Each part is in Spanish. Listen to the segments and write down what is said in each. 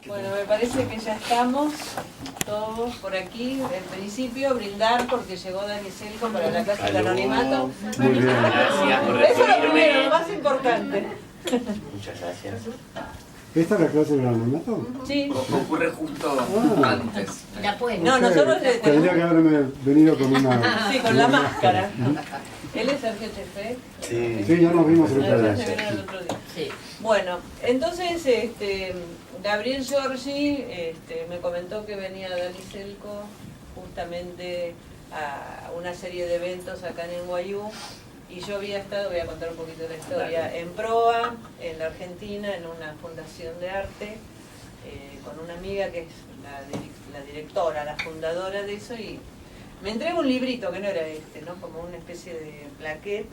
Bueno, me parece que ya estamos todos por aquí. En principio, brindar porque llegó Dani Selco para la clase del anonimato. Muy bien. Gracias por Eso es lo primero, recibirme. lo más importante. Muchas gracias. ¿Esta es la clase del anonimato? Sí. Ocurre justo antes. La pueden. No, nosotros Tendría que haberme venido con una... Sí, con la máscara. Él es Sergio Chefe. Sí. Sí, ya nos vimos el otro día. Se vieron el otro día. Sí. Bueno, entonces Gabriel Giorgi me comentó que venía Dani Selco justamente a una serie de eventos acá en Guayú, y yo había estado, voy a contar un poquito de la historia, en Proa, en la Argentina, en una fundación de arte, con una amiga que es la directora, la fundadora de eso, y me entrega un librito que no era ¿no? Como una especie de plaquette.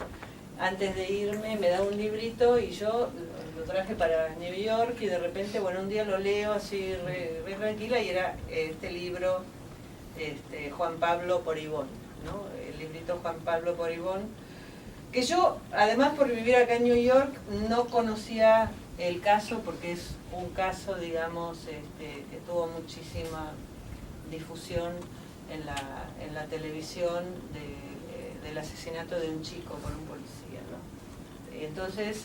Antes de irme me da un librito y yo lo traje para New York, y de repente, bueno, un día lo leo así re tranquila, y era este libro, Juan Pablo Poribón, ¿no? El librito Juan Pablo Poribón, que yo, además por vivir acá en New York, no conocía el caso, porque es un caso, digamos, que tuvo muchísima difusión en la televisión del asesinato de un chico por un policía, ¿no? Y entonces,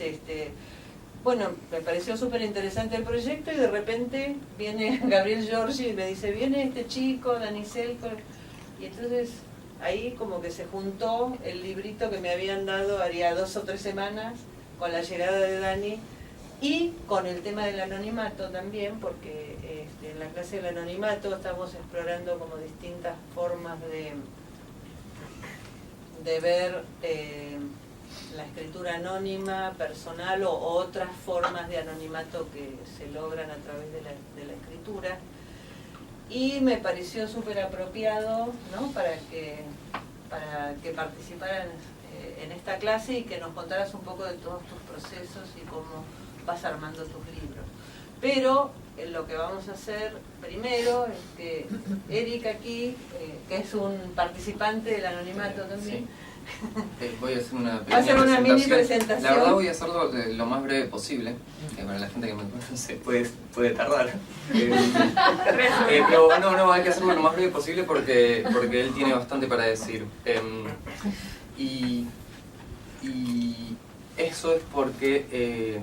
bueno, me pareció súper interesante el proyecto, y de repente viene Gabriel Giorgi y me dice, viene este chico, Dani Selco, y entonces ahí como que se juntó el librito que me habían dado haría 2 o 3 semanas con la llegada de Dani, y con el tema del anonimato también, porque en la clase del anonimato estamos explorando como distintas formas de ver la escritura anónima, personal, o otras formas de anonimato que se logran a través de la escritura. Y me pareció súper apropiado, ¿no? para que participaran en esta clase y que nos contaras un poco de todos tus procesos y cómo vas armando tus libros. Pero lo que vamos a hacer primero es que Eric aquí, que es un participante del anonimato también, Voy a hacer una va a hacer una mini presentación. La verdad voy a hacerlo lo más breve posible, que para la gente que me conoce puede tardar. Pero no, hay que hacerlo lo más breve posible porque él tiene bastante para decir. Y eso es porque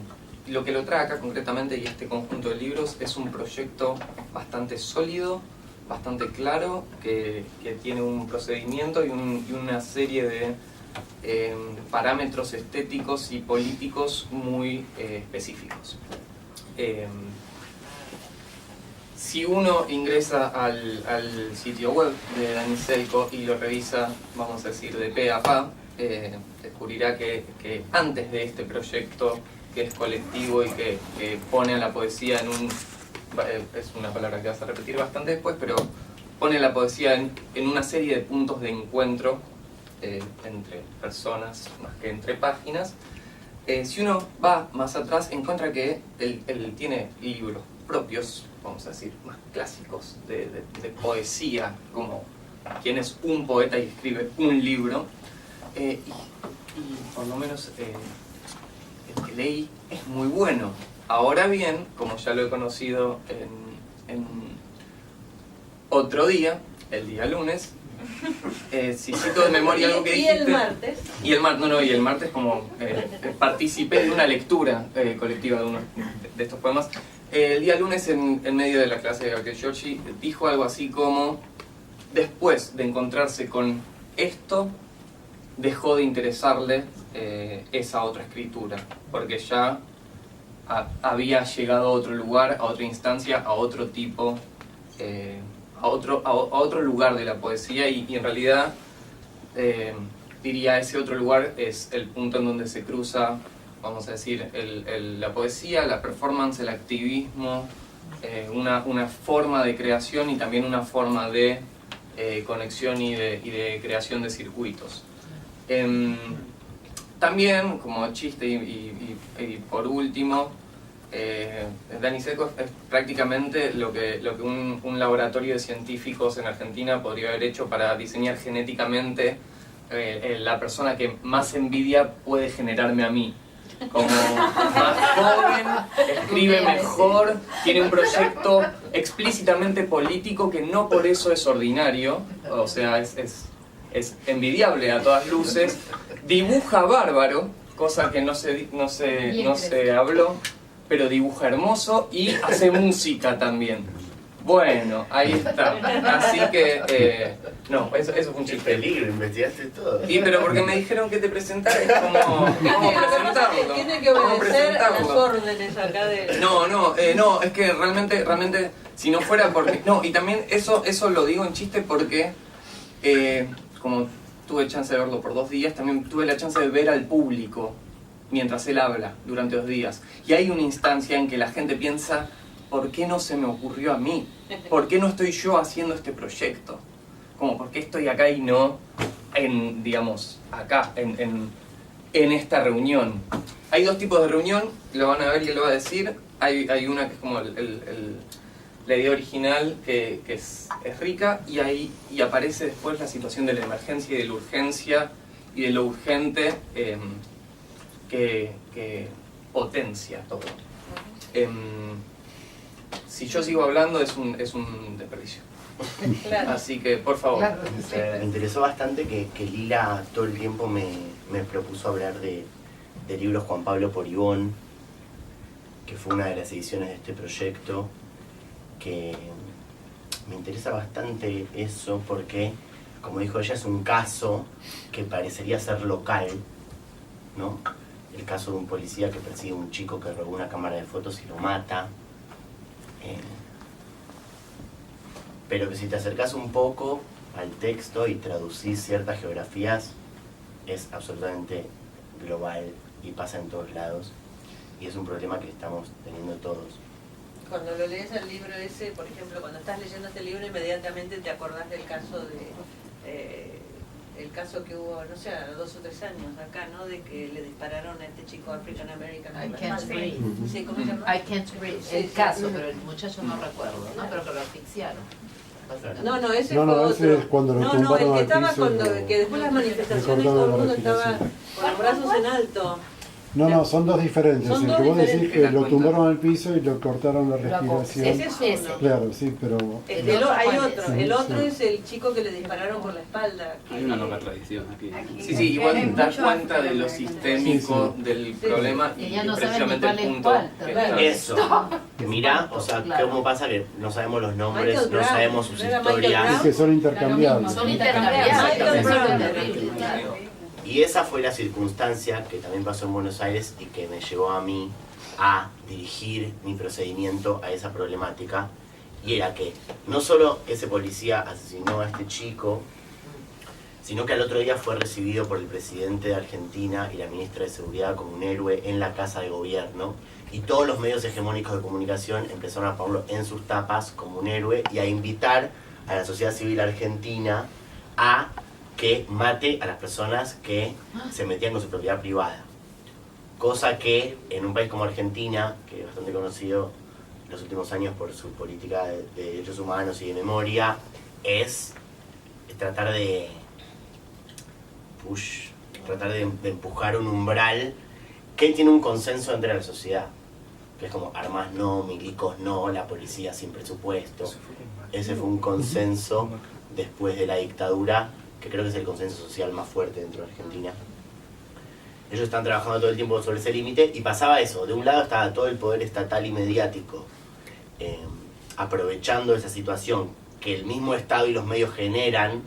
lo que lo trae acá concretamente, y este conjunto de libros, es un proyecto bastante sólido, bastante claro, que tiene un procedimiento y una serie de parámetros estéticos y políticos muy específicos. Si uno ingresa al sitio web de Dani Selco y lo revisa, vamos a decir, de pe a pa, descubrirá que antes de este proyecto, que es colectivo y que pone a la poesía en un... es una palabra que vas a repetir bastante después, pero pone la poesía en una serie de puntos de encuentro entre personas más que entre páginas. Si uno va más atrás, encuentra que él tiene libros propios, vamos a decir, más clásicos de poesía, como quien es un poeta y escribe un libro, y por lo menos el que leí es muy bueno. Ahora bien, como ya lo he conocido en otro día, el día lunes, si cito de memoria algo que dijiste... ¿Y el martes? Y el martes como participé de una lectura colectiva de uno de estos poemas. El día lunes, en medio de la clase de Gabriel Giorgi, dijo algo así como: después de encontrarse con esto, dejó de interesarle esa otra escritura, porque ya había llegado a otro lugar, a otra instancia, a otro tipo, a otro lugar de la poesía, y en realidad diría ese otro lugar es el punto en donde se cruza, vamos a decir, la poesía, la performance, el activismo, una forma de creación y también una forma de conexión y de creación de circuitos. También, como chiste y por último, Dani Selco es prácticamente lo que un laboratorio de científicos en Argentina podría haber hecho para diseñar genéticamente la persona que más envidia puede generarme a mí. como más joven, escribe mejor, tiene un proyecto explícitamente político que no por eso es ordinario, o sea, es envidiable a todas luces, dibuja bárbaro, cosa que no se habló, pero dibuja hermoso y hace música también. Bueno, ahí está. Así que, no, eso fue un Qué chiste. peligro, investigaste todo. Y pero porque me dijeron que te presentara, es como, ¿cómo presentarlo? Tiene que ¿Cómo obedecer a las presentarlo? órdenes acá de... No, es que realmente, si no fuera porque... No, y también eso lo digo en chiste porque, como tuve chance de verlo por 2 días, también tuve la chance de ver al público mientras él habla durante 2 días. Y hay una instancia en que la gente piensa, ¿por qué no se me ocurrió a mí? ¿Por qué no estoy yo haciendo este proyecto? Como, ¿por qué estoy acá y no en, digamos, acá, en esta reunión? Hay 2 tipos de reunión, lo van a ver y él lo va a decir. Hay una que es como la idea original, que es rica, y aparece después la situación de la emergencia y de la urgencia y de lo urgente que potencia todo. Si yo sigo hablando es un desperdicio. Claro. Así que, por favor. Claro. Me interesó bastante que Lila todo el tiempo me propuso hablar del libro Juan Pablo por Ivón, que fue una de las ediciones de este proyecto, que me interesa bastante eso porque, como dijo ella, es un caso que parecería ser local, ¿no? El caso de un policía que persigue a un chico que robó una cámara de fotos y lo mata. Pero que si te acercas un poco al texto y traducís ciertas geografías, es absolutamente global y pasa en todos lados, y es un problema que estamos teniendo todos. Cuando lo lees el libro ese, por ejemplo, cuando estás leyendo este libro, inmediatamente te acordás del caso el caso que hubo, no sé, 2 o 3 años acá, ¿no? De que le dispararon a este chico African American. I can't breathe. Sí, ¿cómo se llama? I can't breathe. Sí, El sí. caso, pero el muchacho no recuerdo, ¿no? Pero que lo asfixiaron. No, ese No, fue no, otro. ese es cuando lo No, tumbaron el que al estaba piso y cuando, lo- que después las manifestaciones le todo el cortaron la mundo estaba respiración. con los brazos en alto. No, son 2 diferentes. Son El dos que vos decís diferentes. que lo tumbaron al piso y lo cortaron la respiración. Ese es Ese. uno. Claro, sí, pero Hay ¿cuál otro. es? El otro Sí. es el chico que le dispararon por la espalda. Hay una loca tradición aquí. Sí, igual das cuenta de lo sistémico del problema Y y ya no saben precisamente ni el cuál es punto cuál, que terrible. está. Eso, mirá, o sea, Claro. cómo pasa que no sabemos los nombres, Michael no Brown. sabemos sus ¿No era Michael historias. Brown? es que son intercambiables. Son intercambiables. Michael Eso Brown. es terrible, claro. Y esa fue la circunstancia que también pasó en Buenos Aires y que me llevó a mí a dirigir mi procedimiento a esa problemática. Y era que no solo ese policía asesinó a este chico, sino que al otro día fue recibido por el presidente de Argentina y la ministra de Seguridad como un héroe en la Casa de Gobierno. Y todos los medios hegemónicos de comunicación empezaron a ponerlo en sus tapas como un héroe y a invitar a la sociedad civil argentina a que mate a las personas que se metían con su propiedad privada. Cosa que en un país como Argentina, que es bastante conocido en los últimos años por su política de derechos humanos y de memoria, es tratar de empujar un umbral que tiene un consenso entre la sociedad, que es como armas no, milicos no, la policía sin presupuesto. Ese fue un consenso después de la dictadura, que creo que es el consenso social más fuerte dentro de Argentina. Ellos están trabajando todo el tiempo sobre ese límite y pasaba eso. De un lado estaba todo el poder estatal y mediático aprovechando esa situación que el mismo Estado y los medios generan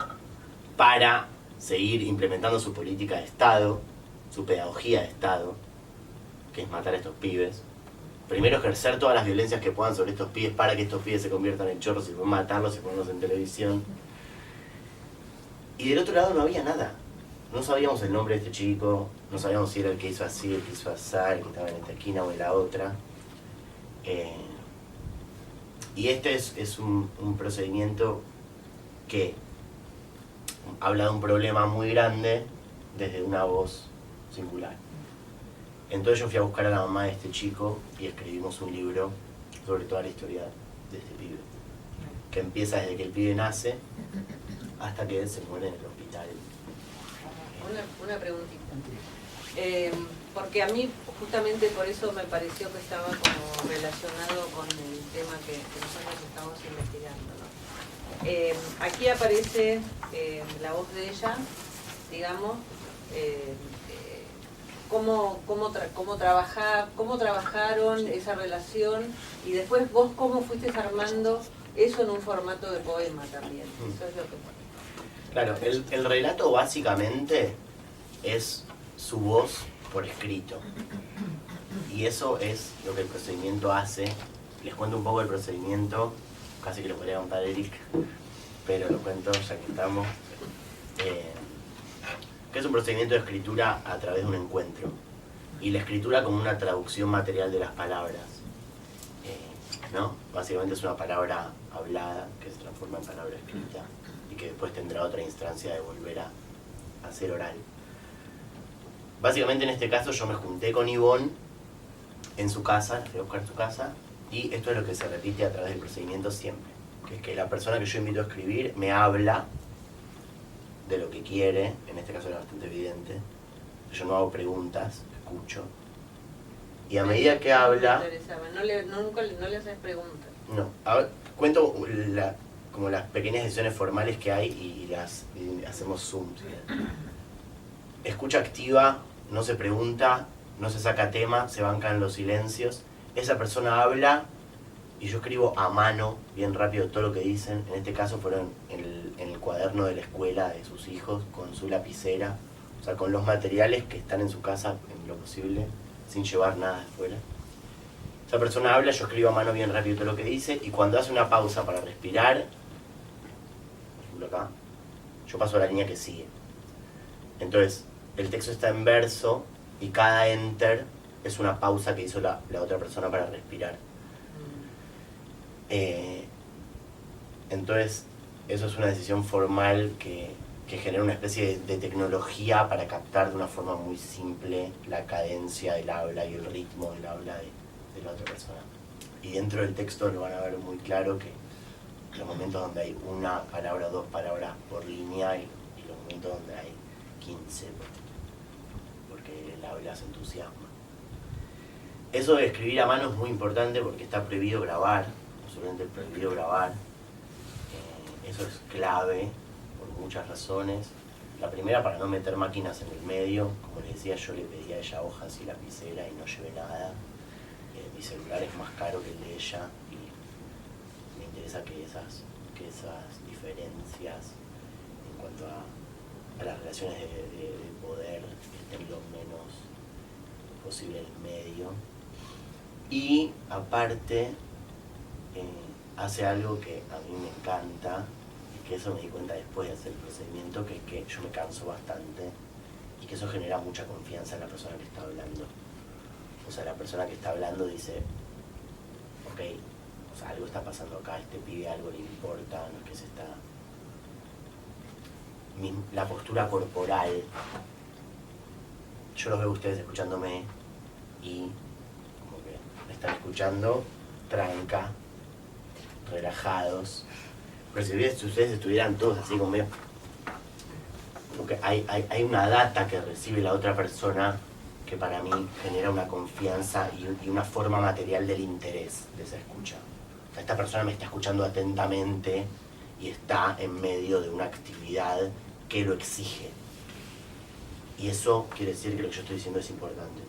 para seguir implementando su política de Estado, su pedagogía de Estado, que es matar a estos pibes. Primero ejercer todas las violencias que puedan sobre estos pibes para que estos pibes se conviertan en chorros y después matarlos y ponerlos en televisión. Y del otro lado no había nada. No sabíamos el nombre de este chico, no sabíamos si era el que hizo así, el que hizo asar, el que estaba en esta esquina o en la otra. Y este es un procedimiento que habla de un problema muy grande desde una voz singular. Entonces yo fui a buscar a la mamá de este chico y escribimos un libro sobre toda la historia de este pibe, que empieza desde que el pibe nace hasta que se muere en el hospital. Una preguntita. porque a mí justamente por eso me pareció que estaba como relacionado con el tema que nosotros estamos investigando, ¿no? Aquí aparece la voz de ella, digamos, cómo trabajaron esa relación, y después vos cómo fuiste armando eso en un formato de poema también. Eso es lo que... Claro, el relato básicamente es su voz por escrito. Y eso es lo que el procedimiento hace. Les cuento un poco el procedimiento, casi que lo podría contar Eric, pero lo cuento ya que estamos. Que es un procedimiento de escritura a través de un encuentro. Y la escritura como una traducción material de las palabras. ¿No? Básicamente es una palabra hablada que se transforma en palabra escrita y que después tendrá otra instancia de volver a ser oral. Básicamente en este caso yo me junté con Ivonne en su casa, la fui a buscar a su casa, y esto es lo que se repite a través del procedimiento siempre, que es que la persona que yo invito a escribir me habla de lo que quiere, en este caso era bastante evidente, yo no hago preguntas, escucho, y a medida que habla... Nunca le haces preguntas. No, cuento como las pequeñas decisiones formales que hay y hacemos zoom. ¿Sí? Escucha activa, no se pregunta, no se saca tema, se bancan los silencios. Esa persona habla y yo escribo a mano, bien rápido, todo lo que dicen. En este caso fueron en el cuaderno de la escuela de sus hijos, con su lapicera, o sea, con los materiales que están en su casa en lo posible, sin llevar nada de fuera. Esa persona habla, yo escribo a mano bien rápido todo lo que dice, y cuando hace una pausa para respirar, por ejemplo acá, yo paso a la línea que sigue. Entonces, el texto está en verso y cada enter es una pausa que hizo la otra persona para respirar. Entonces, eso es una decisión formal que genera una especie de tecnología para captar de una forma muy simple la cadencia del habla y el ritmo del habla de la otra persona. Y dentro del texto lo van a ver muy claro que los momentos donde hay una palabra o dos palabras por línea y los momentos donde hay 15, porque el habla se entusiasma. Eso de escribir a mano es muy importante porque está prohibido grabar, absolutamente prohibido grabar. Eso es clave por muchas razones. La primera, para no meter máquinas en el medio. Como les decía, yo le pedí a ella hojas y lapicera y no llevé nada. Mi celular es más caro que el de ella y me interesa que esas diferencias en cuanto a las relaciones de poder estén lo menos posible en el medio. Y aparte hace algo que a mí me encanta, y que eso me di cuenta después de hacer el procedimiento, que es que yo me canso bastante y que eso genera mucha confianza en la persona que está hablando. O sea, la persona que está hablando dice, ok, o sea, algo está pasando acá, este pibe algo le importa, no es que se está... La postura corporal, yo los veo a ustedes escuchándome y como que me están escuchando tranca, relajados, pero si ustedes estuvieran todos así como medio, como que hay una data que recibe la otra persona que para mí genera una confianza y una forma material del interés de esa escucha. O sea, esta persona me está escuchando atentamente y está en medio de una actividad que lo exige. Y eso quiere decir que lo que yo estoy diciendo es importante.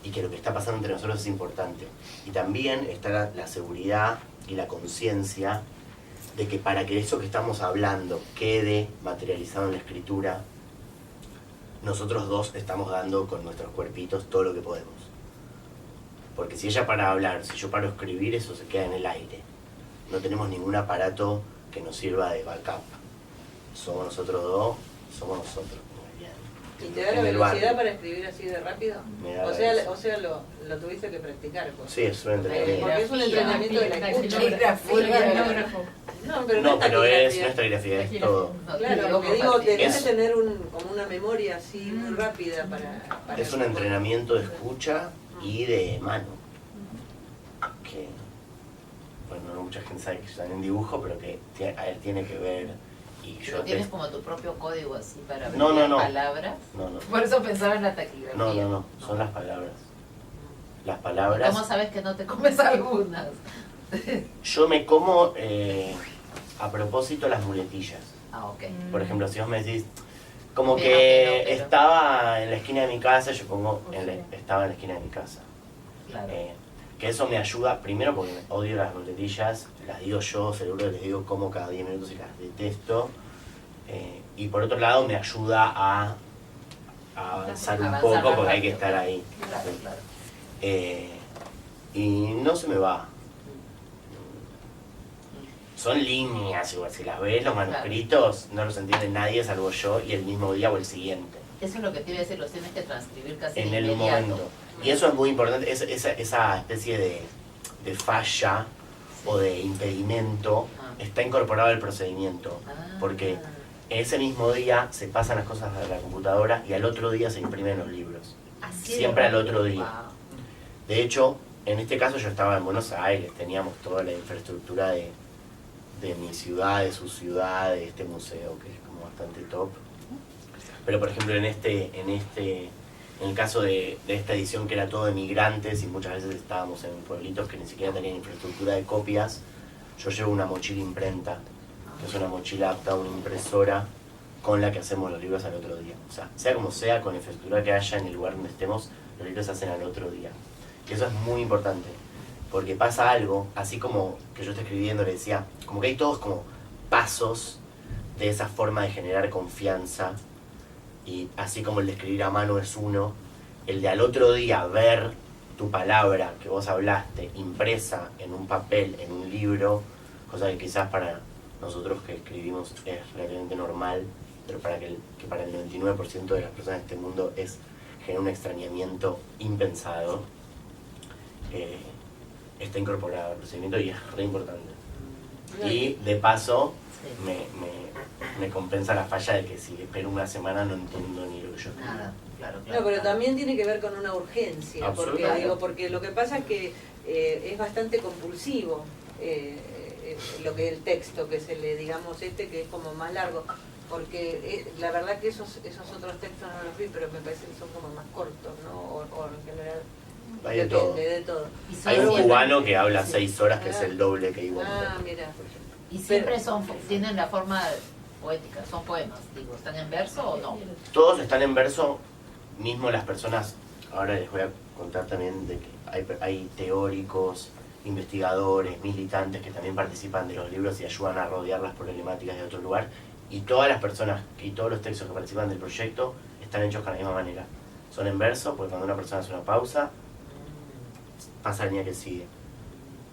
Y que lo que está pasando entre nosotros es importante. Y también está la seguridad y la conciencia de que para que eso que estamos hablando quede materializado en la escritura, nosotros dos estamos dando con nuestros cuerpitos todo lo que podemos. Porque si ella para hablar, si yo paro a escribir, eso se queda en el aire. No tenemos ningún aparato que nos sirva de backup. Somos nosotros dos, somos nosotros. ¿Y te da la velocidad para escribir así de rápido? O sea, lo tuviste que practicar. Pues. Sí, es un entrenamiento. Porque es un entrenamiento de la escucha. No, pero no es taquigrafía, es todo. Claro, lo que digo, tenés que tener como una memoria así muy rápida para es un entrenamiento de escucha y de mano. Que, bueno, no mucha gente sabe que están en dibujo, pero que tiene que ver Y Pero yo tienes como tu propio código así para ver No, no, no. palabras. No, no. Por eso pensaba en la taquigrafía. No, son las palabras. Las ¿Y palabras. ¿Cómo sabes que no te comes algunas? Yo me como a propósito las muletillas. Ah, ok. Por ejemplo, si vos me decís, como Pero, que pero. estaba en la esquina de mi casa, yo pongo estaba en la esquina de mi casa. Claro. Que eso me ayuda, primero porque odio las muletillas, las digo yo, seguro les digo como cada 10 minutos y las detesto. Y por otro lado me ayuda a avanzar un Avanzar poco más porque hay que rápido. estar ahí. Claro, claro. Y no se me va. Son líneas, igual si las ves, los manuscritos no los entiende nadie salvo yo y el mismo día o el siguiente. Eso es lo que te iba a decir, los tienes que transcribir casi En de el inmediato. momento. Y eso es muy importante, esa especie de falla o de impedimento Ah. está incorporado al procedimiento. Ah. Porque ese mismo día se pasan las cosas a la computadora y al otro día se imprimen los libros. Así de Siempre al rápido. otro día. Wow. De hecho, en este caso yo estaba en Buenos Aires, teníamos toda la infraestructura de mi ciudad, de su ciudad, de este museo que es como bastante top. Pero por ejemplo en el caso de esta edición que era todo de migrantes y muchas veces estábamos en pueblitos que ni siquiera tenían infraestructura de copias, yo llevo una mochila imprenta, que es una mochila apta a una impresora con la que hacemos los libros al otro día. O sea como sea, con la infraestructura que haya en el lugar donde estemos, los libros se hacen al otro día. Y eso es muy importante, porque pasa algo, así como que yo estoy escribiendo, le decía, como que hay todos como pasos de esa forma de generar confianza, y así como el de escribir a mano es uno, el de al otro día ver tu palabra que vos hablaste impresa en un papel, en un libro, cosa que quizás para nosotros que escribimos es relativamente normal, pero para el 99% de las personas de este mundo genera un extrañamiento impensado. Está incorporado al procedimiento y es re importante. Y de paso Sí. me compensa la falla de que si espero una semana no entiendo ni lo que yo escribí. Nada, claro, claro. No, pero también tiene que ver con una urgencia, porque, Absolutamente. porque lo que pasa es que es bastante compulsivo lo que el texto, que es el, digamos, que es como más largo, porque la verdad que esos otros textos no los vi, pero me parece que son como más cortos, ¿no? O en general Hay de todo. depende de todo. Y Hay un siempre- cubano que habla Sí. 6 horas, que es el doble que Ivonne. Ah, mira. Y siempre tienen la forma poética, son poemas, digo, ¿están en verso o no? Todos están en verso, mismo las personas, ahora les voy a contar también de que hay teóricos, investigadores, militantes que también participan de los libros y ayudan a rodear las problemáticas de otro lugar, y todas las personas y todos los textos que participan del proyecto están hechos con la misma manera. Son en verso, porque cuando una persona hace una pausa, pasa la línea que sigue.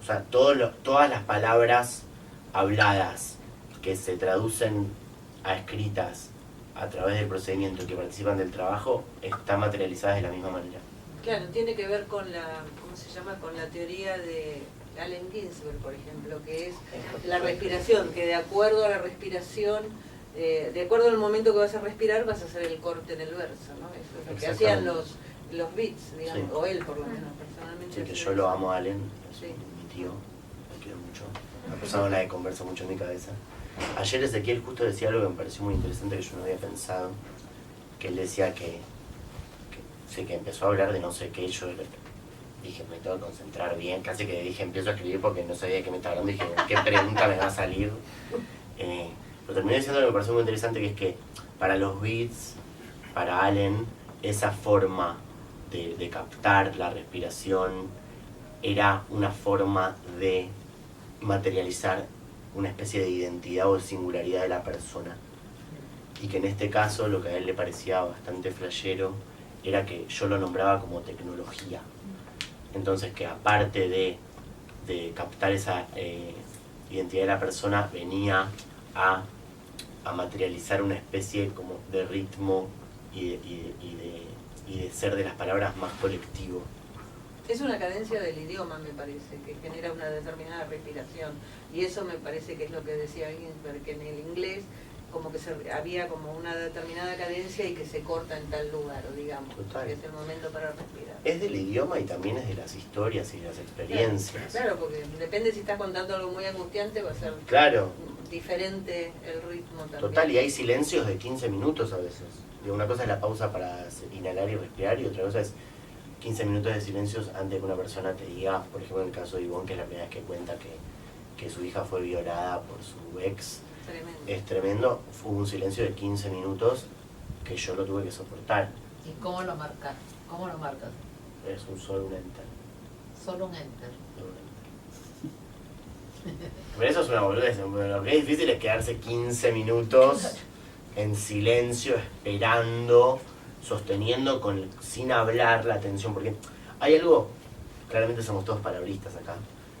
O sea, todas las palabras habladas que se traducen a escritas a través del procedimiento y que participan del trabajo están materializadas de la misma manera. Claro, tiene que ver con la, ¿cómo se llama? Con la teoría de Allen Ginsberg, por ejemplo, que es la respiración, que de acuerdo a la respiración, de acuerdo al momento que vas a respirar, vas a hacer el corte en el verso, ¿no? Eso es lo que hacían los beats, digamos, Sí. o él por lo menos, personalmente. Así que hacía yo eso. lo amo a Allen, es Sí. mi tío, lo quiero mucho. Una persona con la que converso mucho en mi cabeza. Ayer Ezequiel justo decía algo que me pareció muy interesante, que yo no había pensado, que él decía que empezó a hablar de no sé qué, yo dije, me tengo que concentrar bien, casi que dije, empiezo a escribir porque no sabía de qué me estaba hablando, dije, ¿qué pregunta me va a salir? Pero terminé diciendo algo que me pareció muy interesante, que es que para los beats, para Allen, esa forma de captar la respiración era una forma de materializar una especie de identidad o de singularidad de la persona. Y que en este caso lo que a él le parecía bastante flashero era que yo lo nombraba como tecnología. Entonces que aparte de captar esa identidad de la persona, venía a materializar una especie como de ritmo y de ser de las palabras más colectivo. Es una cadencia del idioma, me parece, que genera una determinada respiración. Y eso me parece que es lo que decía Ginsberg, que en el inglés como que había como una determinada cadencia y que se corta en tal lugar, digamos, Total. que es el momento para respirar. Es del idioma y también es de las historias y de las experiencias. Claro, porque depende si estás contando algo muy angustiante, va a ser Claro, diferente el ritmo también. Total, y hay silencios de 15 minutos a veces. Digo, una cosa es la pausa para inhalar y respirar, y otra cosa es 15 minutos de silencios antes de que una persona te diga, por ejemplo en el caso de Ivonne, que es la primera vez que cuenta que su hija fue violada por su ex. Tremendo. Es tremendo. Fue un silencio de 15 minutos que yo lo tuve que soportar. ¿Y cómo lo marcas? ¿Cómo lo marcas? Es solo un enter. Solo un enter. Pero eso es una boludez. Lo que es difícil es quedarse 15 minutos en silencio, esperando, sosteniendo, sin hablar la atención. Porque hay algo, claramente somos todos palabristas acá,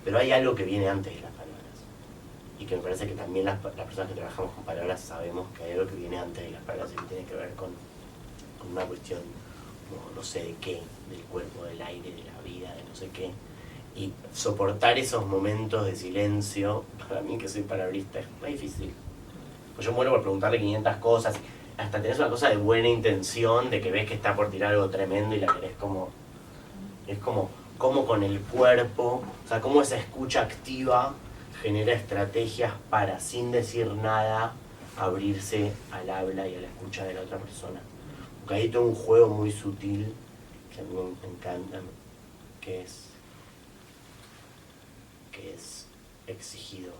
pero hay algo que viene antes de las palabras. Y que me parece que también las personas que trabajamos con palabras sabemos que hay algo que viene antes de las palabras y que tiene que ver con una cuestión, no sé de qué, del cuerpo, del aire, de la vida, de no sé qué. Y soportar esos momentos de silencio, para mí que soy palabrista, es muy difícil. Pues yo muero por preguntarle 500 cosas, hasta tenés una cosa de buena intención, de que ves que está por tirar algo tremendo y la querés como... Es como con el cuerpo, o sea, cómo esa escucha activa genera estrategias para, sin decir nada, abrirse al habla y a la escucha de la otra persona. Porque hay todo un juego muy sutil, que a mí me encanta, que es exigido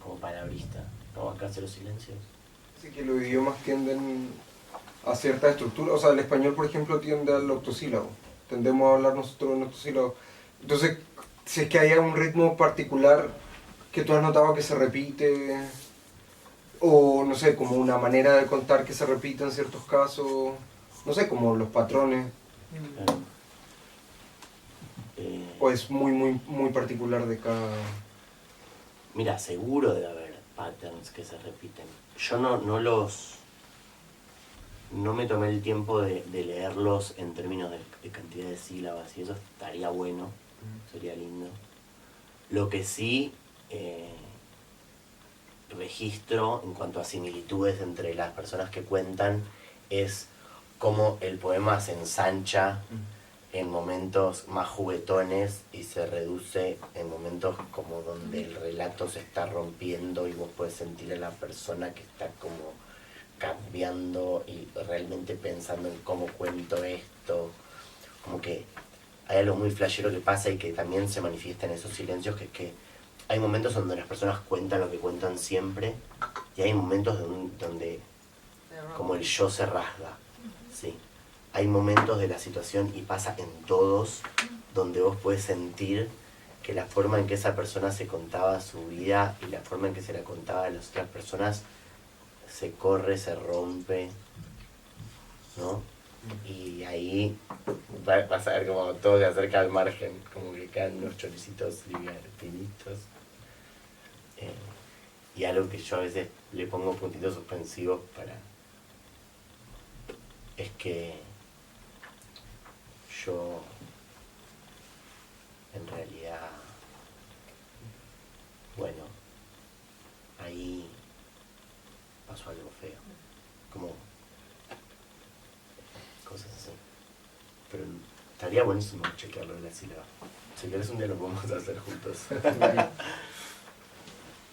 como palabrista. Vamos acá a hacer los silencios. Sí, que los idiomas tienden a cierta estructura. O sea, el español, por ejemplo, tiende al octosílabo. Tendemos a hablar nosotros en octosílabo. Entonces, si es que hay un ritmo particular que tú has notado que se repite, o no sé, como una manera de contar que se repite en ciertos casos, no sé, como los patrones, Claro. o es muy particular de cada... Mira, seguro debe haber patterns que se repiten. Yo no me tomé el tiempo de leerlos en términos de cantidad de sílabas, y eso estaría bueno, sería lindo. Lo que sí registro en cuanto a similitudes entre las personas que cuentan es cómo el poema se ensancha en momentos más juguetones y se reduce en momentos como donde el relato se está rompiendo y vos podés sentir a la persona que está como cambiando y realmente pensando en cómo cuento esto. Como que hay algo muy flashero que pasa y que también se manifiesta en esos silencios, que es que hay momentos donde las personas cuentan lo que cuentan siempre y hay momentos donde como el yo se rasga, ¿sí? Hay momentos de la situación, y pasa en todos, donde vos podés sentir que la forma en que esa persona se contaba su vida y la forma en que se la contaba a las otras personas se corre, se rompe, ¿no? Y ahí vas a ver como todo se acerca al margen, como que quedan unos choricitos finitos. Y algo que yo a veces le pongo puntitos suspensivos es que yo en realidad, bueno, ahí pasó algo feo, como cosas así. Pero estaría buenísimo chequearlo de la sílaba. Si querés un día lo podemos hacer juntos.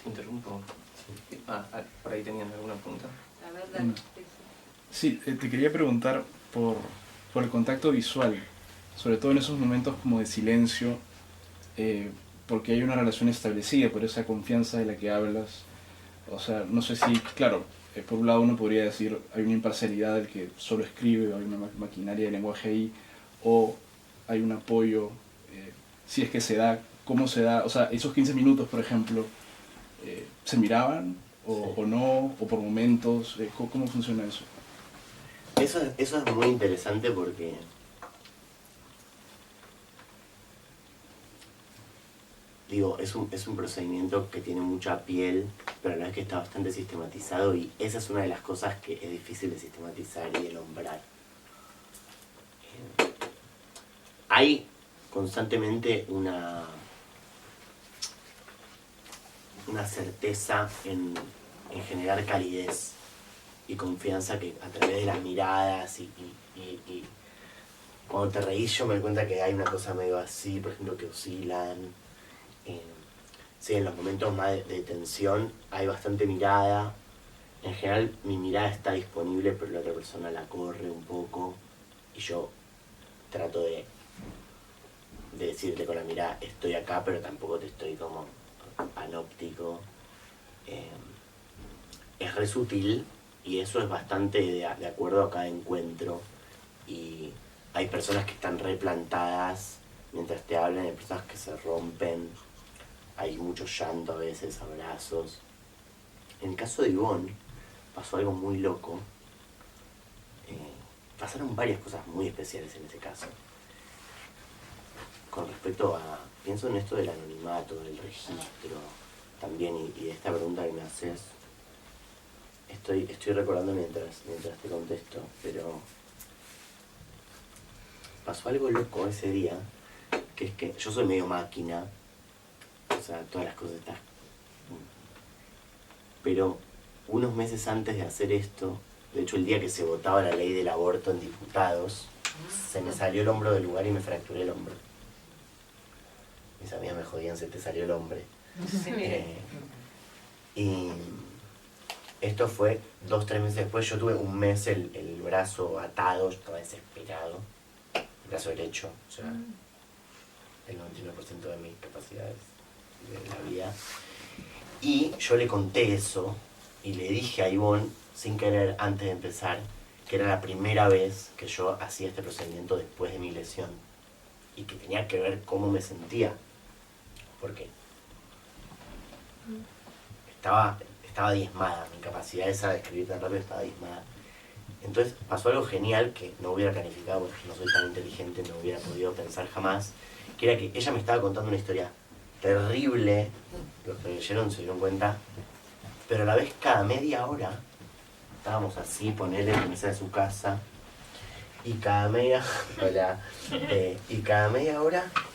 Te interrumpo. Por ahí tenían alguna pregunta. A ver, Dani. Sí, te quería preguntar por el contacto visual, sobre todo en esos momentos como de silencio, porque hay una relación establecida por esa confianza de la que hablas. O sea, no sé si, claro, por un lado uno podría decir hay una imparcialidad del que solo escribe, hay una maquinaria de lenguaje ahí, o hay un apoyo, si es que se da, cómo se da, o sea, esos 15 minutos, por ejemplo, ¿se miraban o no, o por momentos? ¿Cómo funciona eso? Eso es muy interesante porque digo, es un procedimiento que tiene mucha piel, pero a la vez que está bastante sistematizado, y esa es una de las cosas que es difícil de sistematizar y de nombrar. Hay constantemente una certeza en generar calidez y confianza que a través de las miradas y cuando te reís yo me doy cuenta que hay una cosa medio así, por ejemplo, que oscilan. Sí, en los momentos más de tensión hay bastante mirada. En general mi mirada está disponible, pero la otra persona la corre un poco y yo trato de decirte con la mirada, estoy acá, pero tampoco te estoy como panóptico. Es re sutil y eso es bastante de acuerdo a cada encuentro. Y hay personas que están replantadas mientras te hablan, hay personas que se rompen, hay mucho llanto a veces, abrazos. En el caso de Ivonne pasó algo muy loco. Pasaron varias cosas muy especiales en ese caso. Con respecto a, pienso en esto del anonimato, del registro también, y de esta pregunta que me haces, estoy recordando mientras te contesto, pero pasó algo loco ese día, que es que yo soy medio máquina, o sea, todas las cosas están... Pero unos meses antes de hacer esto, de hecho el día que se votaba la ley del aborto en diputados, se me salió el hombro del lugar y me fracturé el hombro. Mis amigas me jodían, se te salió el hombre. Y esto fue 2-3 meses después. Yo tuve un mes el brazo atado, yo estaba desesperado. El brazo derecho, o sea, el 99% de mis capacidades de la vida. Y yo le conté eso y le dije a Ivonne, sin querer, antes de empezar, que era la primera vez que yo hacía este procedimiento después de mi lesión y que tenía que ver cómo me sentía, porque estaba diezmada, mi capacidad esa de escribir tan rápido estaba diezmada. Entonces pasó algo genial que no hubiera planificado porque no soy tan inteligente, no hubiera podido pensar jamás, que era que ella me estaba contando una historia terrible, los que leyeron se dieron cuenta, pero a la vez cada media hora estábamos así, ponele en la mesa de su casa, y cada media hora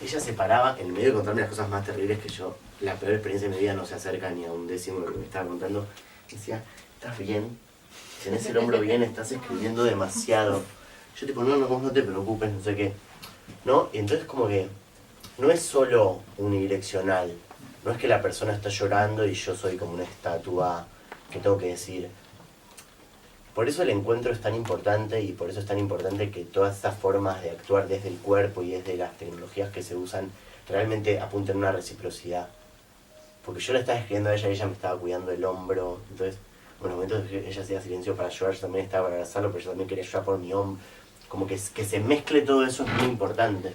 ella se paraba en medio de contarme las cosas más terribles que yo, la peor experiencia de mi vida no se acerca ni a un décimo de lo que me estaba contando. Y decía, ¿estás bien? ¿Tenés el hombro bien? ¿Estás escribiendo demasiado? Yo tipo, no, vos no te preocupes, no sé qué. ¿No? Y entonces como que no es solo unidireccional, no es que la persona está llorando y yo soy como una estatua que tengo que decir. Por eso el encuentro es tan importante y por eso es tan importante que todas estas formas de actuar desde el cuerpo y desde las tecnologías que se usan realmente apunten a una reciprocidad. Porque yo le estaba escribiendo a ella y ella me estaba cuidando el hombro, entonces en los momentos que ella hacía silencio para llorar, yo también estaba para abrazarlo, pero yo también quería llorar por mi hombro. Como que se mezcle todo eso es muy importante.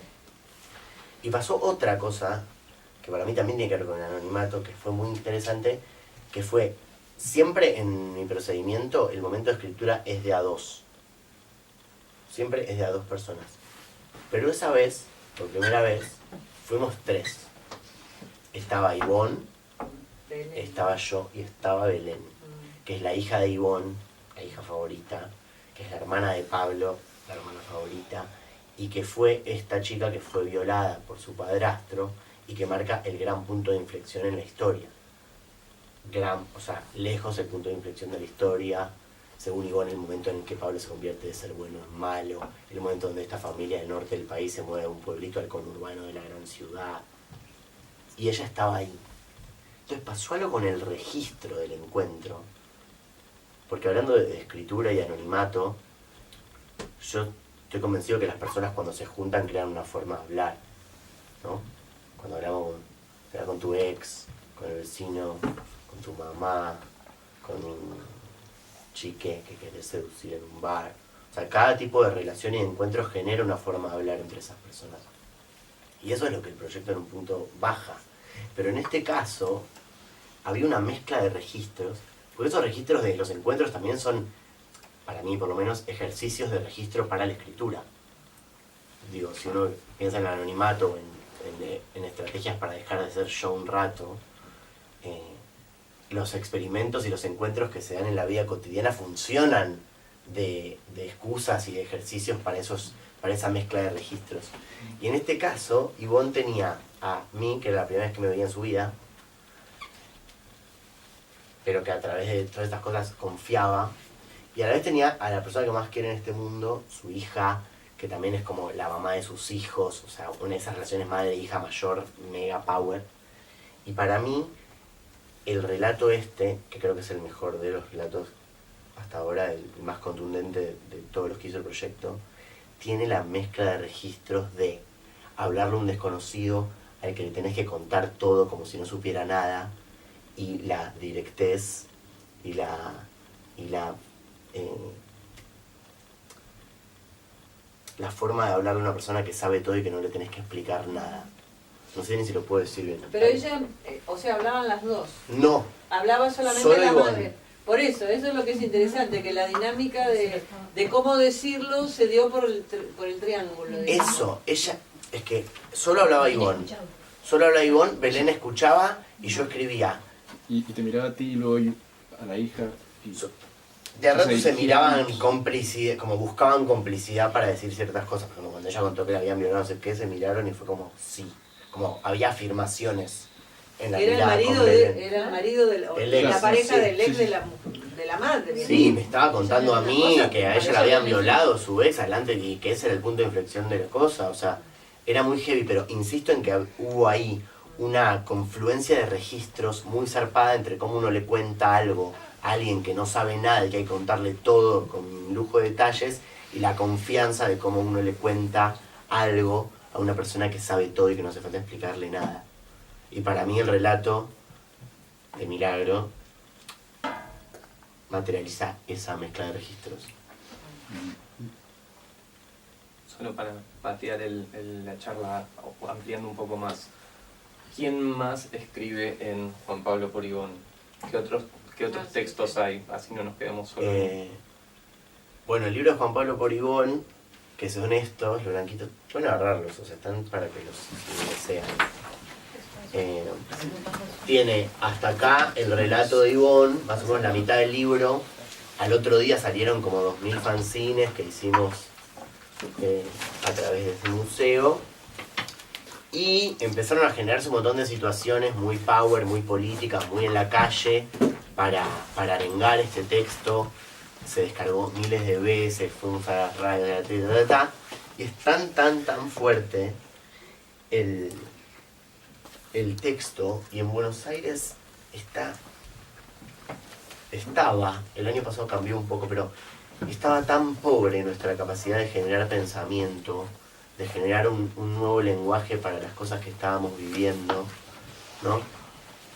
Y pasó otra cosa, que para mí también tiene que ver con el anonimato, que fue muy interesante, que fue, siempre en mi procedimiento, el momento de escritura es de a dos. Siempre es de a dos personas. Pero esa vez, por primera vez, fuimos 3. Estaba Ivonne, estaba yo y estaba Belén, que es la hija de Ivonne, la hija favorita, que es la hermana de Pablo, la hermana favorita, y que fue esta chica que fue violada por su padrastro y que marca el gran punto de inflexión en la historia. O sea, lejos el punto de inflexión de la historia, según Ivonne, el momento en el que Pablo se convierte de ser bueno en malo, el momento donde esta familia del norte del país se mueve de un pueblito al conurbano de la gran ciudad. Y ella estaba ahí. Entonces pasó algo con el registro del encuentro, porque hablando de escritura y anonimato, yo estoy convencido que las personas cuando se juntan crean una forma de hablar, ¿no? Cuando hablamos con tu ex, con el vecino, con tu mamá, con un chique que querés seducir en un bar. O sea, cada tipo de relación y encuentro genera una forma de hablar entre esas personas. Y eso es lo que el proyecto en un punto baja. Pero en este caso, había una mezcla de registros, porque esos registros de los encuentros también son, para mí por lo menos, ejercicios de registro para la escritura. Digo, si uno piensa en el anonimato, en estrategias para dejar de ser yo un rato, los experimentos y los encuentros que se dan en la vida cotidiana funcionan de excusas y de ejercicios para esa mezcla de registros. Y en este caso, Ivonne tenía a mí, que era la primera vez que me veía en su vida, pero que a través de todas estas cosas confiaba, y a la vez tenía a la persona que más quiere en este mundo, su hija, que también es como la mamá de sus hijos, o sea, una de esas relaciones madre-hija mayor, mega power. Y para mí, el relato este, que creo que es el mejor de los relatos hasta ahora, el más contundente de todos los que hizo el proyecto, tiene la mezcla de registros de hablarle a un desconocido al que le tenés que contar todo como si no supiera nada, y la directez y la forma de hablarle a una persona que sabe todo y que no le tenés que explicar nada. No sé ni si lo puedo decir bien. Pero ella, o sea, hablaban las dos. No. Hablaba solamente Solo la Ivonne. madre. Por eso es lo que es interesante, que la dinámica de cómo decirlo se dio por el triángulo. Digamos. Eso, ella, es que solo hablaba Ivonne. Solo hablaba Ivonne, Belén escuchaba y yo escribía. Y te miraba a ti y luego a la hija. Y... De a rato Entonces, se ahí miraban giran- complicidad, como buscaban complicidad para decir ciertas cosas. Como cuando ella contó que la habían violado, no sé qué, se miraron y fue como, sí. Como había afirmaciones en la Era el mirada con marido Belén. era el marido de El la ex, pareja sí, del ex sí, de la madre. Sí, me estaba contando a mí Cosa que a que ella la habían violado su ex adelante y que ese era el punto de inflexión de la cosa. O sea, era muy heavy, pero insisto en que hubo ahí una confluencia de registros muy zarpada entre cómo uno le cuenta algo a alguien que no sabe nada y que hay que contarle todo con lujo de detalles, y la confianza de cómo uno le cuenta algo a una persona que sabe todo y que no hace falta explicarle nada. Y para mí el relato de Milagro materializa esa mezcla de registros. Solo para patear la charla, o ampliando un poco más. ¿Quién más escribe en Juan Pablo por Ivonne? ¿Qué otros textos hay? Así no nos quedamos solos. Bueno, el libro de Juan Pablo por Ivonne, que son estos, los blanquitos, pueden agarrarlos, o sea, están para que los desean. Tiene hasta acá el relato de Ivonne, más o menos la mitad del libro. Al otro día salieron como 2000 fanzines que hicimos a través de ese museo. Y empezaron a generarse un montón de situaciones muy power, muy políticas, muy en la calle, para arengar este texto. Se descargó miles de veces, fuimos a la radio, y es tan fuerte el texto, y en Buenos Aires estaba, el año pasado cambió un poco, pero estaba tan pobre nuestra capacidad de generar pensamiento, de generar un nuevo lenguaje para las cosas que estábamos viviendo, ¿no?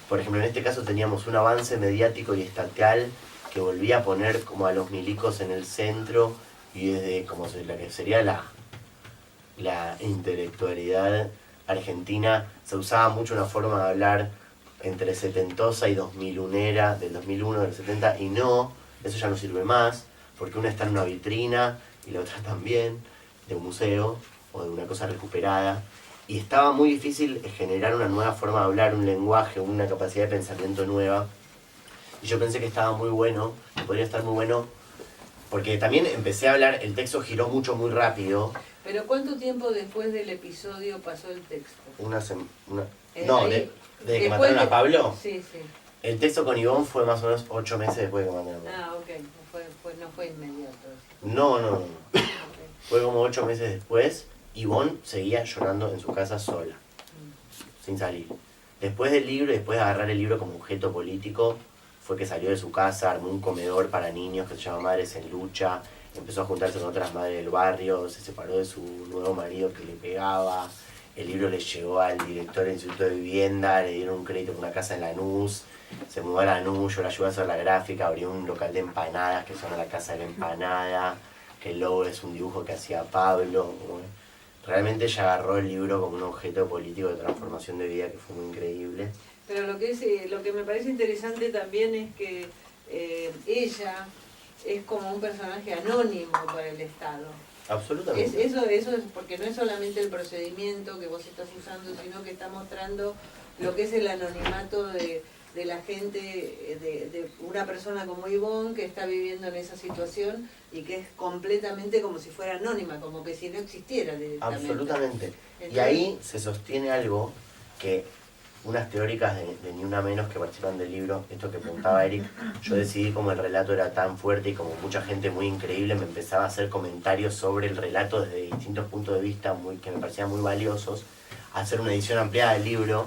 Por ejemplo, en este caso teníamos un avance mediático y estatal que volvía a poner como a los milicos en el centro, y desde como la que sería la intelectualidad argentina se usaba mucho una forma de hablar entre setentosa y 2001era, del 2001, del 70, y no, eso ya no sirve más, porque una está en una vitrina y la otra también, de un museo o de una cosa recuperada, y estaba muy difícil generar una nueva forma de hablar, un lenguaje, una capacidad de pensamiento nueva, y yo pensé que estaba muy bueno, que podría estar muy bueno, porque también empecé a hablar, el texto giró mucho, muy rápido. Pero ¿cuánto tiempo después del episodio pasó el texto? No, desde que mataron a Pablo. Sí, sí. El texto con Ivonne fue más o menos 8 meses después de que mataron a Pablo. Ah, ok, no fue inmediato. No. Fue como 8 meses después. Ivonne seguía llorando en su casa sola, sin salir. Después del libro, después de agarrar el libro como objeto político, fue que salió de su casa, armó un comedor para niños que se llama Madres en Lucha, empezó a juntarse con otras madres del barrio, se separó de su nuevo marido que le pegaba. El libro le llegó al director del Instituto de Vivienda, le dieron un crédito por una casa en Lanús, se mudó a Lanús, yo le ayudé a hacer la gráfica, abrió un local de empanadas que se llama La Casa de la Empanada, que el logo es un dibujo que hacía Pablo. Realmente ella agarró el libro como un objeto político de transformación de vida que fue muy increíble. Pero lo que me parece interesante también es que ella es como un personaje anónimo para el Estado. Absolutamente. Eso es porque no es solamente el procedimiento que vos estás usando, sino que está mostrando lo que es el anonimato de la gente, de una persona como Ivonne que está viviendo en esa situación y que es completamente como si fuera anónima, como que si no existiera directamente. Absolutamente. Entonces, Y ahí se sostiene algo que unas teóricas de Ni Una Menos que participan del libro, esto que preguntaba Eric, yo decidí, como el relato era tan fuerte y como mucha gente muy increíble me empezaba a hacer comentarios sobre el relato desde distintos puntos de vista que me parecían muy valiosos, hacer una edición ampliada del libro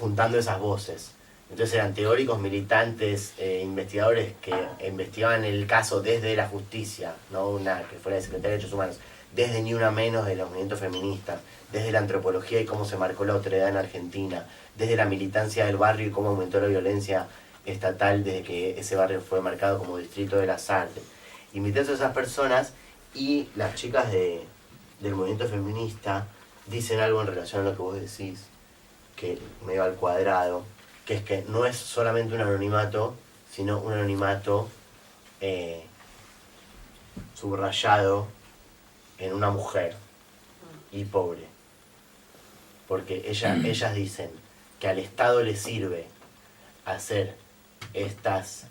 juntando esas voces. Entonces eran teóricos, militantes, investigadores que investigaban el caso desde la justicia, no una que fuera de Secretaría de Derechos Humanos, desde Ni Una Menos de los movimientos feministas, desde la antropología y cómo se marcó la autoridad en Argentina, desde la militancia del barrio y cómo aumentó la violencia estatal desde que ese barrio fue marcado como distrito de las artes. Invité a esas personas y las chicas del movimiento feminista dicen algo en relación a lo que vos decís, que me va al cuadrado, que es que no es solamente un anonimato, sino un anonimato subrayado en una mujer y pobre. Porque ellas dicen que al Estado le sirve hacer estas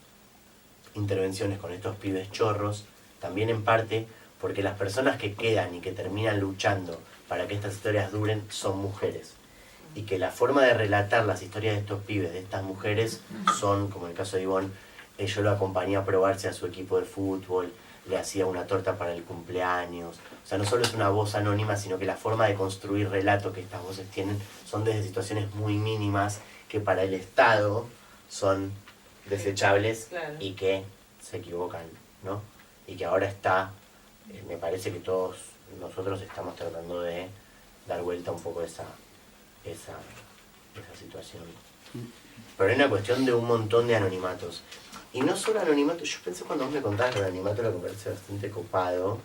intervenciones con estos pibes chorros, también en parte porque las personas que quedan y que terminan luchando para que estas historias duren son mujeres. Y que la forma de relatar las historias de estos pibes, de estas mujeres, son, como en el caso de Ivonne, yo lo acompañé a probarse a su equipo de fútbol, le hacía una torta para el cumpleaños. O sea, no solo es una voz anónima, sino que la forma de construir relato que estas voces tienen son desde situaciones muy mínimas que para el Estado son desechables, claro, y que se equivocan, ¿no? Y que ahora está, me parece que todos nosotros estamos tratando de dar vuelta un poco esa situación. Pero hay una cuestión de un montón de anonimatos. Y no solo anonimato, yo pensé cuando vos me contabas el anonimato, lo que me parece bastante copado,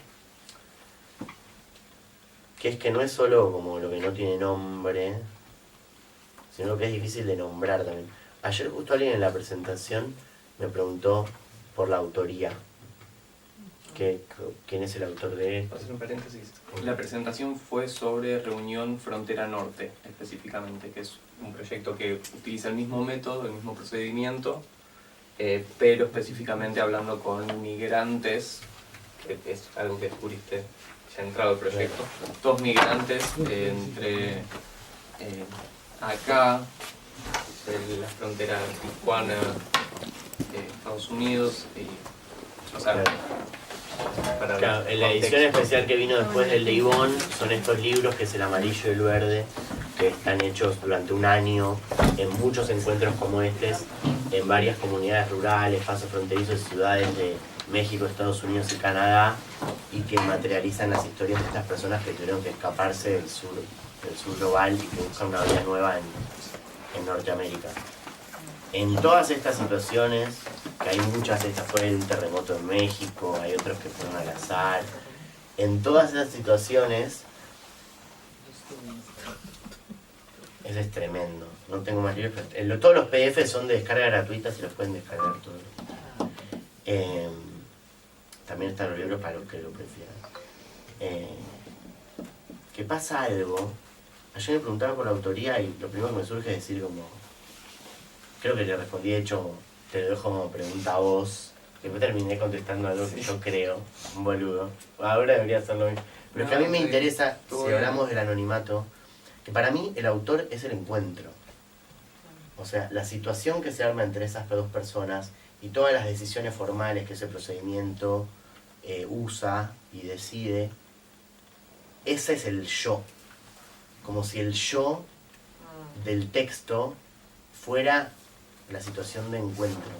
que es que no es solo como lo que no tiene nombre, sino que es difícil de nombrar también. Ayer justo alguien en la presentación me preguntó por la autoría. ¿Quién es el autor de...? Para hacer un paréntesis, la presentación fue sobre Reunión Frontera Norte, específicamente, que es un proyecto que utiliza el mismo método, el mismo procedimiento, pero específicamente hablando con migrantes, que es algo que descubriste ya entrado el proyecto, todos migrantes entre acá, de la frontera Tijuana, Estados Unidos, y, o sea, Claro, en la edición especial que vino después del de Ivonne son estos libros, que es el amarillo y el verde, que están hechos durante un año en muchos encuentros como estos, en varias comunidades rurales, pasos fronterizos y ciudades de México, Estados Unidos y Canadá, y que materializan las historias de estas personas que tuvieron que escaparse del sur global y que buscan una vida nueva en Norteamérica. En todas estas situaciones, que hay muchas, esta fue el terremoto en México, hay otros que fueron al azar, en todas esas situaciones, eso es tremendo. No tengo más libros, pero todos los PDF son de descarga gratuita, se los pueden descargar todos. También están los libros para los que lo prefieran. Que pasa algo, ayer me preguntaba por la autoría y lo primero que me surge es decir como, creo que le respondí, de hecho, te lo dejo como pregunta a vos, que me terminé contestando algo que yo creo, un boludo. Ahora debería hacerlo mismo. Pero es que a mí me interesa, si hablamos del anonimato, que para mí el autor es el encuentro. O sea, la situación que se arma entre esas dos personas y todas las decisiones formales que ese procedimiento usa y decide, ese es el yo. Como si el yo del texto fuera la situación de encuentro.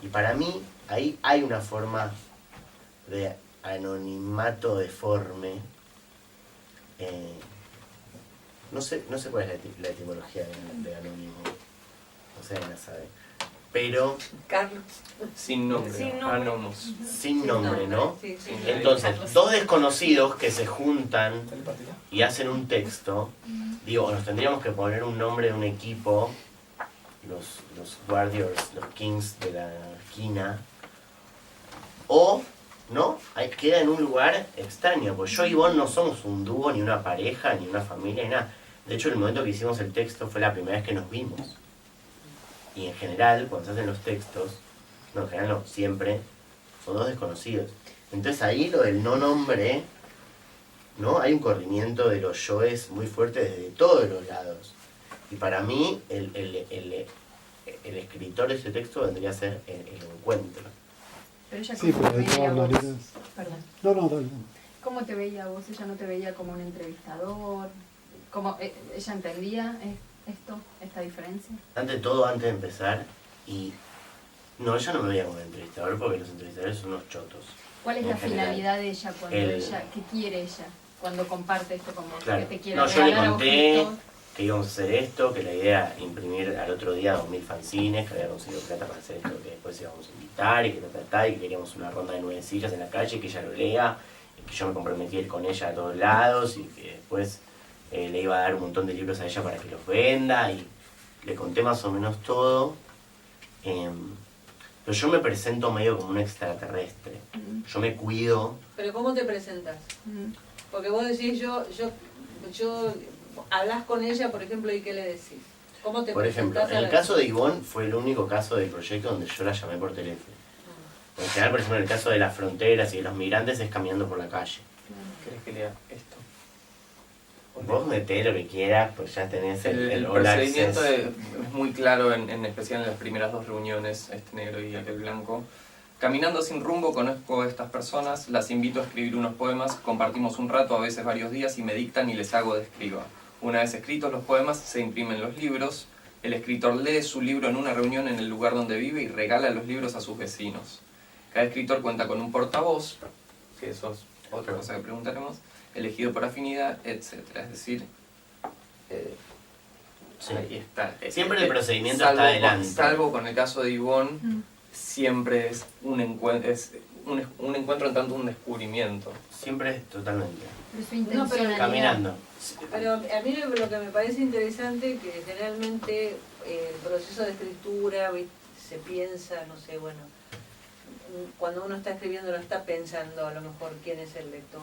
Y para mí, ahí hay una forma de anonimato deforme. No sé cuál es la etimología de anónimo. No sé, no sabe. Pero Carlos. sin nombre, Sin nombre. anónimos. sin nombre, ¿no? Sí, sí. Entonces, dos desconocidos que se juntan y hacen un texto, digo, nos tendríamos que poner un nombre de un equipo, los Warriors, los Kings de la esquina, o, ¿no? Ahí queda en un lugar extraño, pues yo y Ivonne no somos un dúo, ni una pareja, ni una familia, ni nada. De hecho, el momento que hicimos el texto fue la primera vez que nos vimos. Y en general, cuando se hacen los textos, no, en general no, siempre, son dos desconocidos. Entonces ahí lo del no nombre, ¿no? Hay un corrimiento de los yoes muy fuerte desde todos los lados. Y para mí, el escritor de ese texto vendría a ser el encuentro. Pero ella Sí, cómo pero de te veía todas vos. maneras... Perdón. No, dale. ¿Cómo te veía vos? Ella no te veía como un entrevistador. ¿Cómo ella entendía esta diferencia? Ante todo, antes de empezar, no, yo no me veía como entrevistador porque los entrevistadores son unos chotos. ¿Cuál es En la general. finalidad de ella cuando qué quiere ella cuando comparte esto con vos? Claro. ¿Que te quiere No, yo le regalar conté objetos? que íbamos a hacer esto, que la idea era imprimir al otro día 2000 fanzines, que había conseguido plata para hacer esto, que después íbamos a invitar y que queríamos una ronda de 9 sillas en la calle, que ella lo lea, y que yo me comprometí a ir con ella a todos lados y que después le iba a dar un montón de libros a ella para que los venda y le conté más o menos todo. Pero yo me presento medio como un extraterrestre. Yo me cuido. Pero ¿cómo te presentas? Porque vos decís, yo hablas con ella, por ejemplo, ¿y qué le decís? ¿Cómo te Por ejemplo, presentás? en el caso de Ivonne fue el único caso del proyecto donde yo la llamé por teléfono. En general, por ejemplo, en el caso de las fronteras y de los migrantes es caminando por la calle. ¿Querés que lea esto? Vos metés lo que quieras, pues ya tenés El all procedimiento access. es muy claro, en especial en las primeras 2 reuniones, este negro y aquel blanco. Caminando sin rumbo conozco a estas personas, las invito a escribir unos poemas, compartimos un rato, a veces varios días, y me dictan y les hago de escriba. Una vez escritos los poemas, se imprimen los libros, el escritor lee su libro en una reunión en el lugar donde vive y regala los libros a sus vecinos. Cada escritor cuenta con un portavoz, que eso es otra cosa que preguntaremos, elegido por afinidad, etc. Es decir, Sí. ahí está. Siempre el procedimiento Salvo está adelante. Salvo con el caso de Ivonne, siempre es un encuentro en tanto un descubrimiento. Siempre totalmente. Pero su intencionalidad. Caminando. Pero a mí lo que me parece interesante que generalmente el proceso de escritura se piensa, no sé, bueno, cuando uno está escribiendo lo está pensando a lo mejor quién es el lector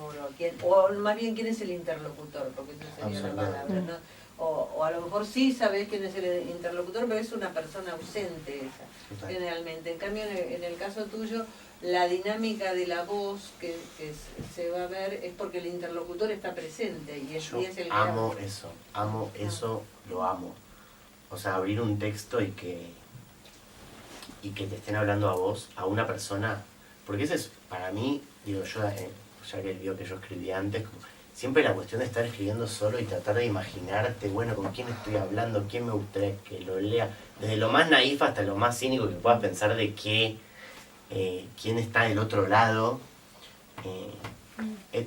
o más bien quién es el interlocutor, porque esa sería la palabra, ¿no? O a lo mejor sí sabés quién es el interlocutor, pero es una persona ausente esa, generalmente. En cambio, en el caso tuyo, la dinámica de la voz que se va a ver es porque el interlocutor está presente y es el que amo eso, lo amo. O sea, abrir un texto y que te estén hablando a vos, a una persona, porque ese es, para mí, digo yo, ya que él vio que yo escribí antes, siempre la cuestión de estar escribiendo solo y tratar de imaginarte, bueno, con quién estoy hablando, quién me gustaría que lo lea, desde lo más naif hasta lo más cínico que puedas pensar de quién está del otro lado,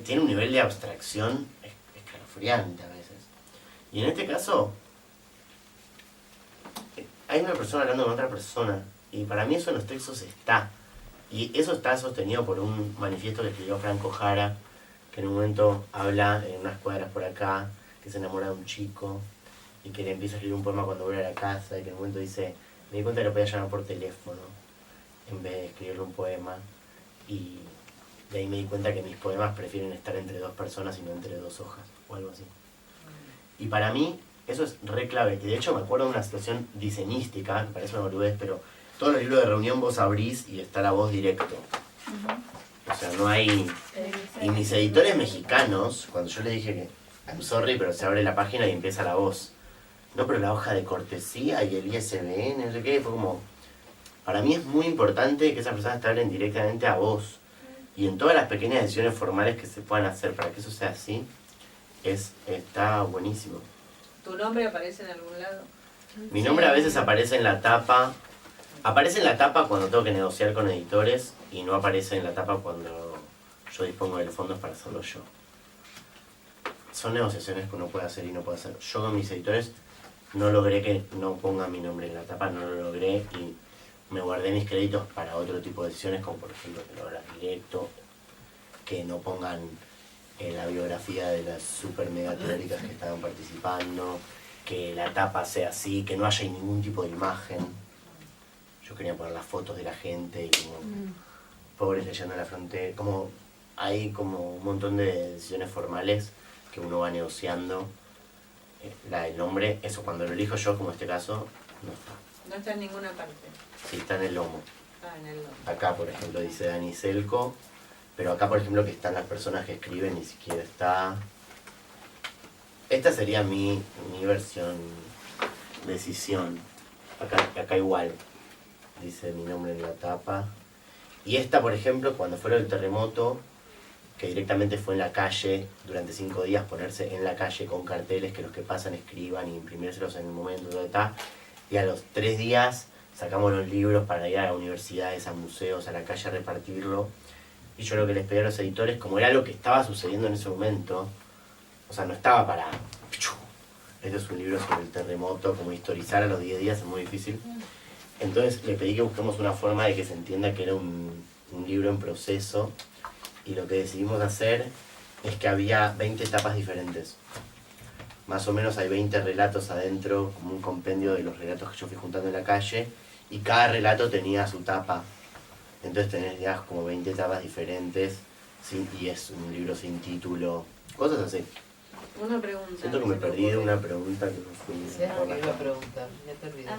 tiene un nivel de abstracción escalofriante a veces. Y en este caso, hay una persona hablando con otra persona, y para mí eso en los textos está. Y eso está sostenido por un manifiesto que escribió Franco Jara, que en un momento habla en unas cuadras por acá, que se enamora de un chico, y que le empieza a escribir un poema cuando vuelve a la casa, y que en un momento dice, me di cuenta que lo podía llamar por teléfono, en vez de escribirle un poema, y de ahí me di cuenta que mis poemas prefieren estar entre 2 personas y no entre 2 hojas, o algo así. Y para mí, eso es re clave, y de hecho me acuerdo de una situación diseñística, me parece una boludez, pero todos los libros de reunión vos abrís y está la voz directo. O sea, no hay... Y mis editores mexicanos, cuando yo les dije que, I'm sorry, pero se abre la página y empieza la voz. No, pero la hoja de cortesía y el ISBN, no sé qué, fue como... Para mí es muy importante que esas personas te hablen directamente a vos. Y en todas las pequeñas decisiones formales que se puedan hacer para que eso sea así, está buenísimo. ¿Tu nombre aparece en algún lado? Mi nombre a veces aparece en la tapa. Aparece en la tapa cuando tengo que negociar con editores y no aparece en la tapa cuando yo dispongo de los fondos para hacerlo yo. Son negociaciones que uno puede hacer y no puede hacer. Yo con mis editores no logré que no ponga mi nombre en la tapa, no lo logré y me guardé mis créditos para otro tipo de decisiones, como por ejemplo que lo hagan directo, que no pongan la biografía de las super mega teóricas que estaban participando, que la tapa sea así, que no haya ningún tipo de imagen. Yo quería poner las fotos de la gente y como pobres leyendo en la frontera, como hay como un montón de decisiones formales que uno va negociando. La del nombre, eso cuando lo elijo yo, como en este caso, no está. No está en ninguna parte. Sí, está en el lomo. Ah, en el lomo. Acá, por ejemplo, dice Dani Selco, pero acá, por ejemplo, que están las personas que escriben, ni siquiera está. Esta sería mi versión, decisión. Acá igual, dice mi nombre en la tapa. Y esta, por ejemplo, cuando fue lo del terremoto, que directamente fue en la calle, durante 5 días ponerse en la calle con carteles que los que pasan escriban y imprimírselos en el momento, y a los 3 días sacamos los libros para ir a universidades, a museos, a la calle a repartirlo. Y yo lo que les pedí a los editores, como era lo que estaba sucediendo en ese momento, o sea, no estaba para... Este es un libro sobre el terremoto, como historizar a los 10 días es muy difícil. Entonces le pedí que busquemos una forma de que se entienda que era un libro en proceso, y lo que decidimos hacer es que había 20 etapas diferentes. Más o menos hay 20 relatos adentro, como un compendio de los relatos que yo fui juntando en la calle, y cada relato tenía su tapa. Entonces tenés ya como 20 etapas diferentes, y es un libro sin título, cosas así. Una pregunta. Siento que me perdí de una pregunta que no fui por la iba a preguntar, ya te olvidé.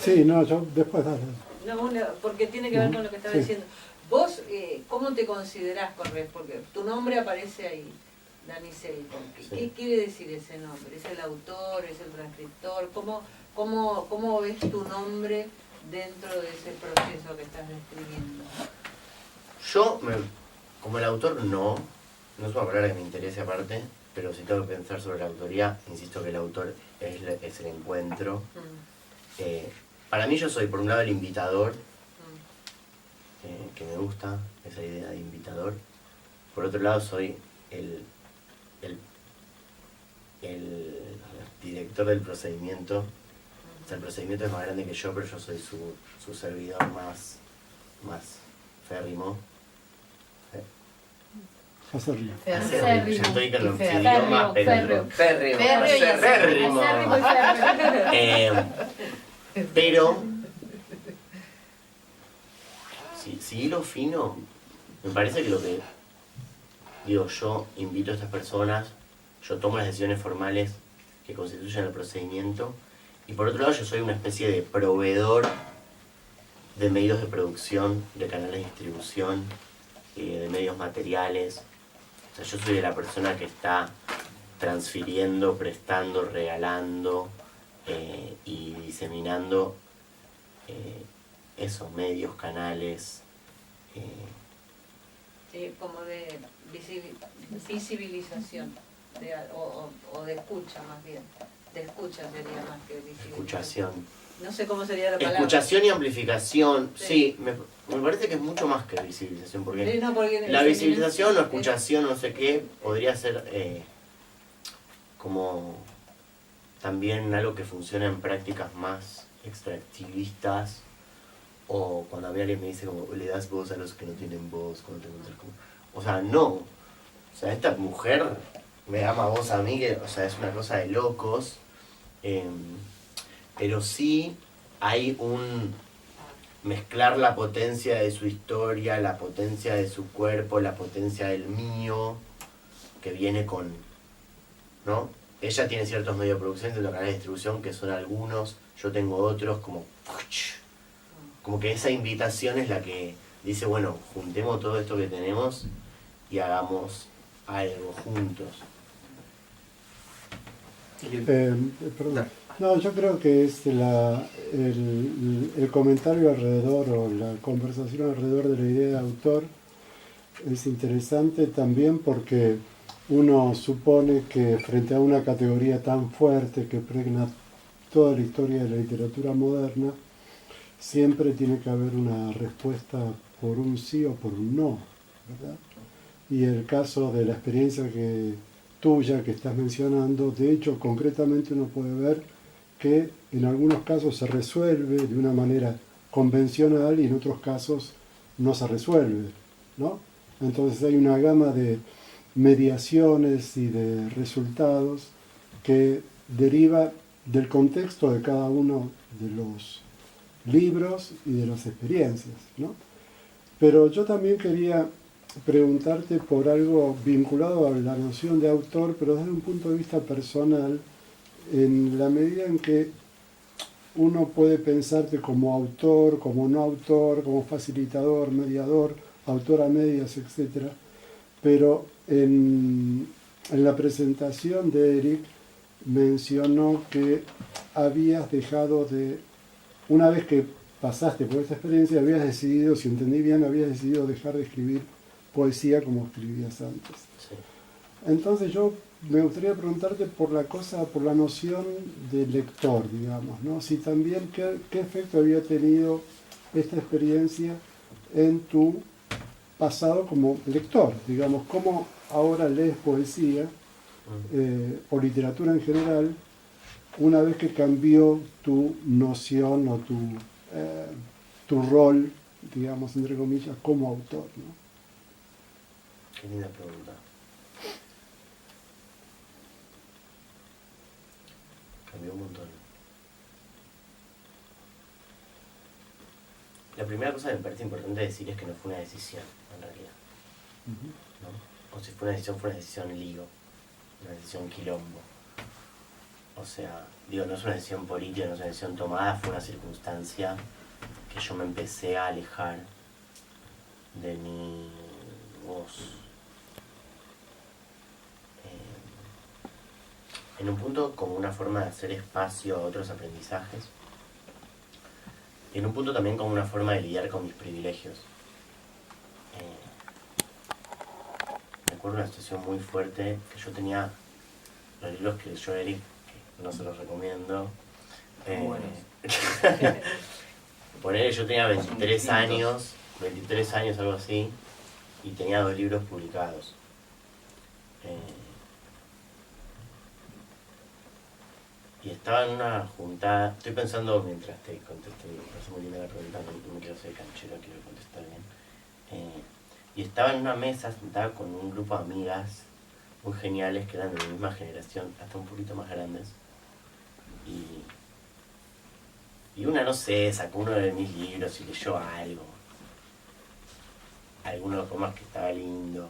Sí, no, yo después dale. No, porque tiene que ver con lo que estaba Sí. diciendo. Vos, ¿cómo te considerás, Correa? Porque tu nombre aparece ahí, Dani Selko. ¿Qué quiere decir ese nombre? ¿Es el autor? ¿Es el transcriptor? ¿Cómo ves tu nombre dentro de ese proceso que estás describiendo? Yo, como el autor, no es una palabra que me interese aparte, pero si tengo que pensar sobre la autoría, insisto que el autor es el encuentro. Para mí yo soy, por un lado, el invitador, que me gusta esa idea de invitador. Por otro lado, soy el director del procedimiento. O sea, el procedimiento es más grande que yo, pero yo soy su servidor más férrimo. Hacerlo. Ya estoy con los idiomas, pero... Férreo. Férrimo. Pero, si hilo fino, me parece que lo que digo, yo invito a estas personas, yo tomo las decisiones formales que constituyen el procedimiento, y por otro lado yo soy una especie de proveedor de medios de producción, de canales de distribución, de medios materiales. O sea, yo soy la persona que está transfiriendo, prestando, regalando y diseminando esos medios, canales. Sí, como de visibilización, o de escucha más bien. De escucha sería más que visibilización. Escuchación. No sé cómo sería la palabra. Escuchación y amplificación, sí, me parece que es mucho más que visibilización, porque, Sí, no, porque la visibilización o escuchación, no sé qué, podría ser como también algo que funciona en prácticas más extractivistas, o cuando a mí alguien me dice como le das voz a los que no tienen voz, cuando te encuentras como... O sea, no. O sea, esta mujer me ama voz a mí, que, o sea, es una cosa de locos. Pero sí hay un mezclar la potencia de su historia, la potencia de su cuerpo, la potencia del mío, que viene con, ¿no? Ella tiene ciertos medios de producción, ciertos canales de distribución, que son algunos, yo tengo otros, como que esa invitación es la que dice, bueno, juntemos todo esto que tenemos y hagamos algo juntos. Perdón. No, yo creo que es el comentario alrededor o la conversación alrededor de la idea de autor es interesante también porque uno supone que frente a una categoría tan fuerte que pregna toda la historia de la literatura moderna, siempre tiene que haber una respuesta por un sí o por un no, ¿verdad? Y el caso de la experiencia tuya que estás mencionando, de hecho, concretamente uno puede ver que en algunos casos se resuelve de una manera convencional y en otros casos no se resuelve, ¿no? Entonces hay una gama de mediaciones y de resultados que deriva del contexto de cada uno de los libros y de las experiencias, ¿no? Pero yo también quería preguntarte por algo vinculado a la noción de autor, pero desde un punto de vista personal, en la medida en que uno puede pensarte como autor, como no autor, como facilitador, mediador, autor a medias, etc. Pero en la presentación de Eric mencionó que habías dejado de, una vez que pasaste por esta experiencia, habías decidido, si entendí bien, habías decidido dejar de escribir poesía como escribías antes. Sí. Entonces yo me gustaría preguntarte por la noción de lector, digamos, ¿no? Si también qué efecto había tenido esta experiencia en tu pasado como lector, digamos, cómo ahora lees poesía o literatura en general una vez que cambió tu noción o tu rol, digamos, entre comillas, como autor, ¿no? Qué linda pregunta. Cambió un montón. La primera cosa que me parece importante decir es que no fue una decisión, en realidad. ¿No? O si fue una decisión lío, una decisión quilombo. O sea, digo, no es una decisión política, no es una decisión tomada, fue una circunstancia que yo me empecé a alejar de mi voz. En un punto como una forma de hacer espacio a otros aprendizajes. Y en un punto también como una forma de lidiar con mis privilegios. Me acuerdo de una situación muy fuerte que yo tenía, los libros que leyó Eric, que no se los recomiendo. Ponele, yo tenía 23 años, algo así, y tenía 2 libros publicados. Y estaba en una juntada, estoy pensando mientras te contesto, me parece muy linda la pregunta, no me quiero hacer canchero, quiero contestar bien. Y estaba en una mesa sentada con un grupo de amigas muy geniales que eran de mi misma generación, hasta un poquito más grandes. Y una, no sé, sacó uno de mis libros y leyó algo. Algunos poemas que estaba lindo.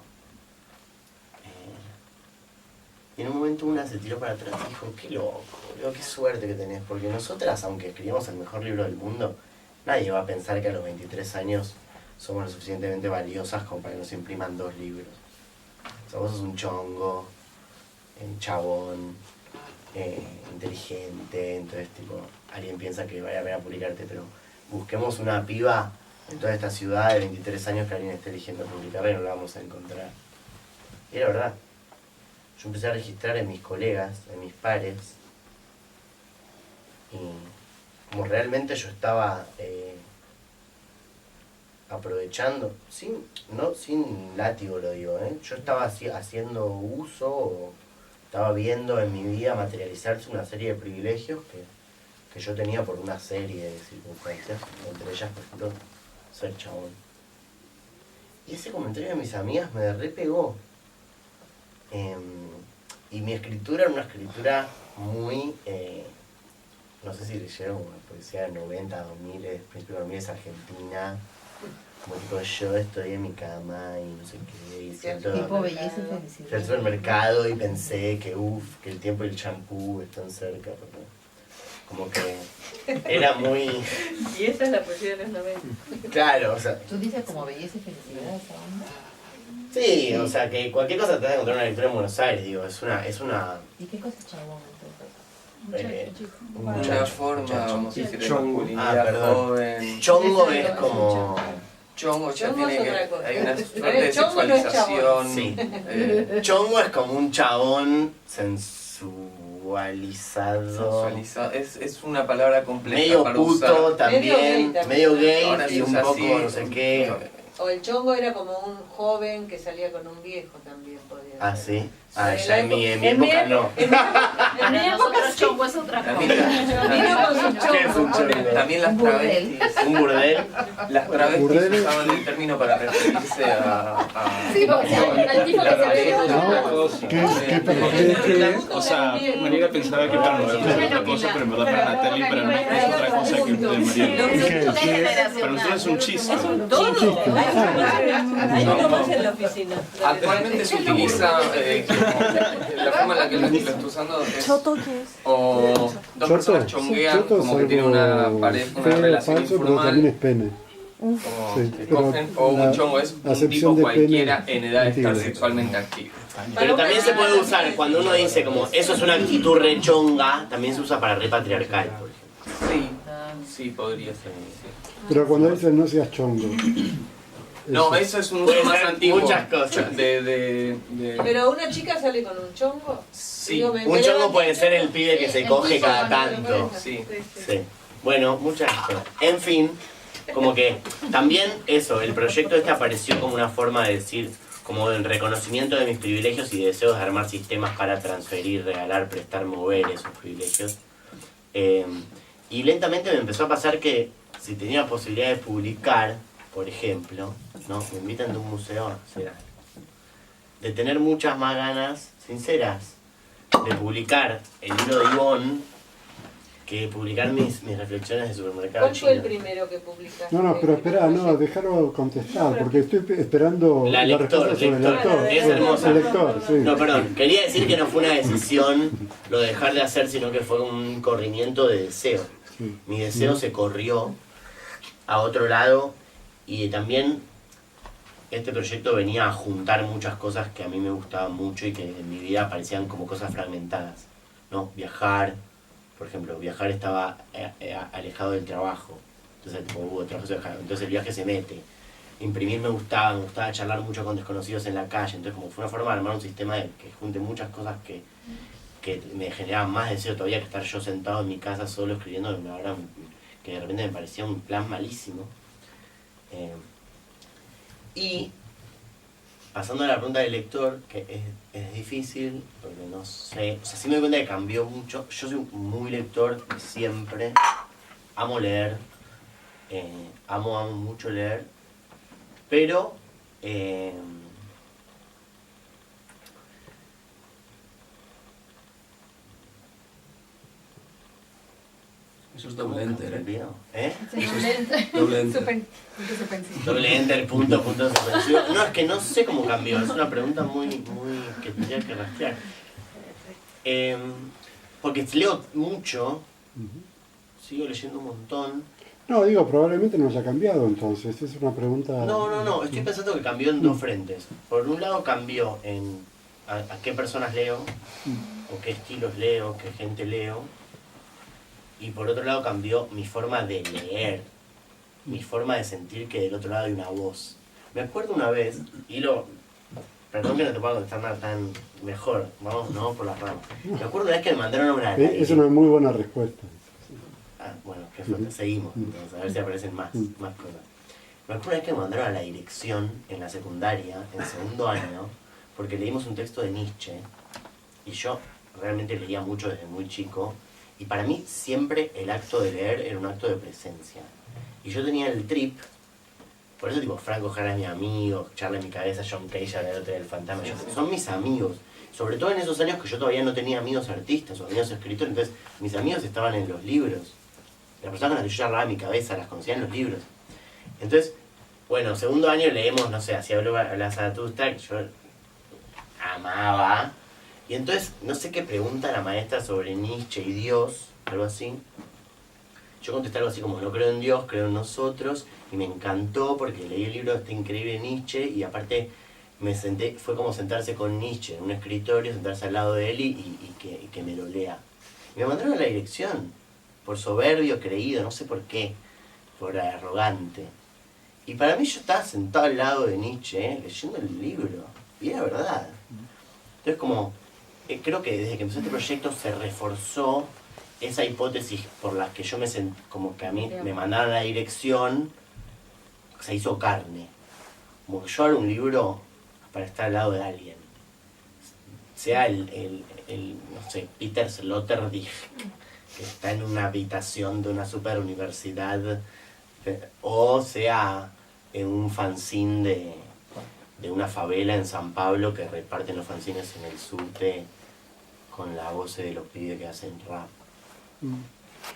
Y en un momento una se tiró para atrás y dijo, qué loco, boludo, qué suerte que tenés, porque nosotras, aunque escribimos el mejor libro del mundo, nadie va a pensar que a los 23 años somos lo suficientemente valiosas como para que nos impriman 2 libros. O sea, vos sos un chongo, un chabón, inteligente, entonces tipo, alguien piensa que vale la pena publicarte, pero busquemos una piba en toda esta ciudad de 23 años que alguien esté eligiendo publicarla y no la vamos a encontrar. Y era verdad. Yo empecé a registrar en mis colegas, en mis pares, y como realmente yo estaba aprovechando, sin látigo lo digo, yo estaba haciendo uso, o estaba viendo en mi vida materializarse una serie de privilegios que yo tenía por una serie de circunstancias, entre ellas, por ejemplo, ser chabón. Y ese comentario de mis amigas me repegó. Y mi escritura era una escritura muy, no sé si leyeron una poesía de 90, 2000, principio de 2000 es argentina, como tipo yo estoy en mi cama y no sé qué, y siento, tipo belleza y felicidad. fui al supermercado y pensé que que el tiempo y el champú están cerca, porque como que era muy... Y esa es la poesía de los 90. Claro, o sea... ¿Tú dices como belleza y felicidad esa onda? Sí, o sea, que cualquier cosa te vas a encontrar una lectura en Buenos Aires, digo, es una... ¿Y qué cosa es chabón entonces? Una forma, vamos a decir, de Chongo. masculinidad perdón. joven. Chongo es como... Chongo ya Chongo tiene es otra cosa. hay una suerte de Chongo no es sexualización. Sí. Chongo Chongo es como un chabón sensualizado, es una palabra compleja medio para puto usar. también, medio gay Ahora y se un usa poco así, no sé qué. O el chongo era como un joven que salía con un viejo también, podía Ah, ser. sí. Ah, En ya la en mi época- época no. En mi época Nosotros sí. chongo es otra También, cosa. Vino con su ¿Qué es un chongo. chongo? también las Un burdel. travestis. Un burdel. Las travestis Burdeles. usaban el término para referirse a Sí, porque al tipo que se ve No, ¿qué O sea, Mariela pensaba que para nosotros era otra cosa, pero en verdad para Natalie, para mí es otra cosa que de Mariela. Para nosotros es un chiste. Todo. Ahí nomás en la oficina. Actualmente se utiliza, la forma en la que lo estoy usando es o dos personas chonguean choto es como que tienen una algo pareja, una feo, relación falso, pero también informal, es pene. como Sí, que pero cogen, o un chongo es un acepción tipo de cualquiera pene en edad de estar antigua. sexualmente activo. Pero también se puede usar, cuando uno dice como eso es una actitud rechonga, también se usa para repatriarcal, por ejemplo. Sí, sí, podría ser. Sí. Pero cuando dicen no seas chongo, No, Eso. eso es un Puede uso más ser antiguo. muchas cosas. Pero una chica sale con un chongo. Sí, Digo, me Un chongo levanté puede ser el chongo. pibe que Sí, se el coge piso cada cuando tanto. sí. Sí. Bueno, muchas cosas. En fin, como que también eso, el proyecto este apareció como una forma de decir, como el reconocimiento de mis privilegios y deseos de armar sistemas para transferir, regalar, prestar, mover esos privilegios. Y lentamente me empezó a pasar que si tenía posibilidad de publicar, por ejemplo, ¿no? Me invitan de un museo, será, de tener muchas más ganas, sinceras, de publicar el libro de Ivonne que publicar mis reflexiones de supermercado ¿Cuál fue el chino. primero que publicaste? No, pero espera, no, déjalo contestar, porque estoy esperando La lector, respuesta sobre el lector. es hermosa. El lector, sí. No, perdón, quería decir que no fue una decisión lo de dejar de hacer, sino que fue un corrimiento de deseo. Sí. Mi deseo se corrió a otro lado y también este proyecto venía a juntar muchas cosas que a mí me gustaban mucho y que en mi vida parecían como cosas fragmentadas, ¿no? Viajar, por ejemplo, viajar estaba alejado del trabajo, entonces tipo, hubo trabajo alejado, entonces el viaje se mete. Imprimir me gustaba charlar mucho con desconocidos en la calle, entonces como fue una forma de armar un sistema que junte muchas cosas que me generaban más deseo todavía que estar yo sentado en mi casa solo escribiendo, que de repente me parecía un plan malísimo. Y pasando a la pregunta del lector, que es difícil, porque no sé, o sea, sí me doy cuenta que cambió mucho. Yo soy muy lector de siempre, amo leer, amo mucho leer, pero Eso es doble enter, ¿eh? Doble enter. Punto suspensivo. Doble enter, punto suspensivo. No, es que no sé cómo cambió, es una pregunta muy que tendría que rastrear. Porque leo mucho, sigo leyendo un montón. No, digo, probablemente no haya cambiado entonces, es una pregunta... No, estoy pensando que cambió en dos frentes. Por un lado cambió en a qué personas leo, o qué estilos leo, qué gente leo. Y por otro lado cambió mi forma de leer, mi forma de sentir que del otro lado hay una voz. Me acuerdo una vez, perdón que no te pueda contestar nada tan mejor, vamos por las ramas. Me acuerdo una vez que me mandaron a una... Es una muy buena respuesta. Ah, bueno, qué falta, seguimos, entonces, a ver si aparecen más cosas. Me acuerdo una vez que me mandaron a la dirección en la secundaria, en segundo año, porque leímos un texto de Nietzsche, y yo realmente leía mucho desde muy chico, y para mí siempre el acto de leer era un acto de presencia. Y yo tenía el trip, por eso tipo Franco Jara es mi amigo, Charlie en mi cabeza, John Cage, el otro del fantasma, son mis amigos. Sobre todo en esos años que yo todavía no tenía amigos artistas o amigos escritores, entonces mis amigos estaban en los libros. Las personas con las que yo charlaba en mi cabeza las conocía en los libros. Entonces, bueno, segundo año leemos, no sé, así habló la Zaratustra, que yo amaba. Y entonces, no sé qué pregunta la maestra sobre Nietzsche y Dios, algo así. Yo contesté algo así como, no creo en Dios, creo en nosotros. Y me encantó porque leí el libro de este increíble Nietzsche y aparte me senté, fue como sentarse con Nietzsche en un escritorio, sentarse al lado de él y que me lo lea. Y me mandaron a la dirección, por soberbio, creído, no sé por qué, por arrogante. Y para mí yo estaba sentado al lado de Nietzsche, leyendo el libro, y era verdad. Entonces como... creo que desde que empezó este proyecto se reforzó esa hipótesis por la que yo me sentí, como que a mí me mandaron a la dirección, se hizo carne. Como que yo hago un libro para estar al lado de alguien. Sea no sé, Peter Sloterdijk, que está en una habitación de una super universidad, o sea en un fanzine de una favela en San Pablo que reparten los fanzines en el subte con la voz de los pibes que hacen rap.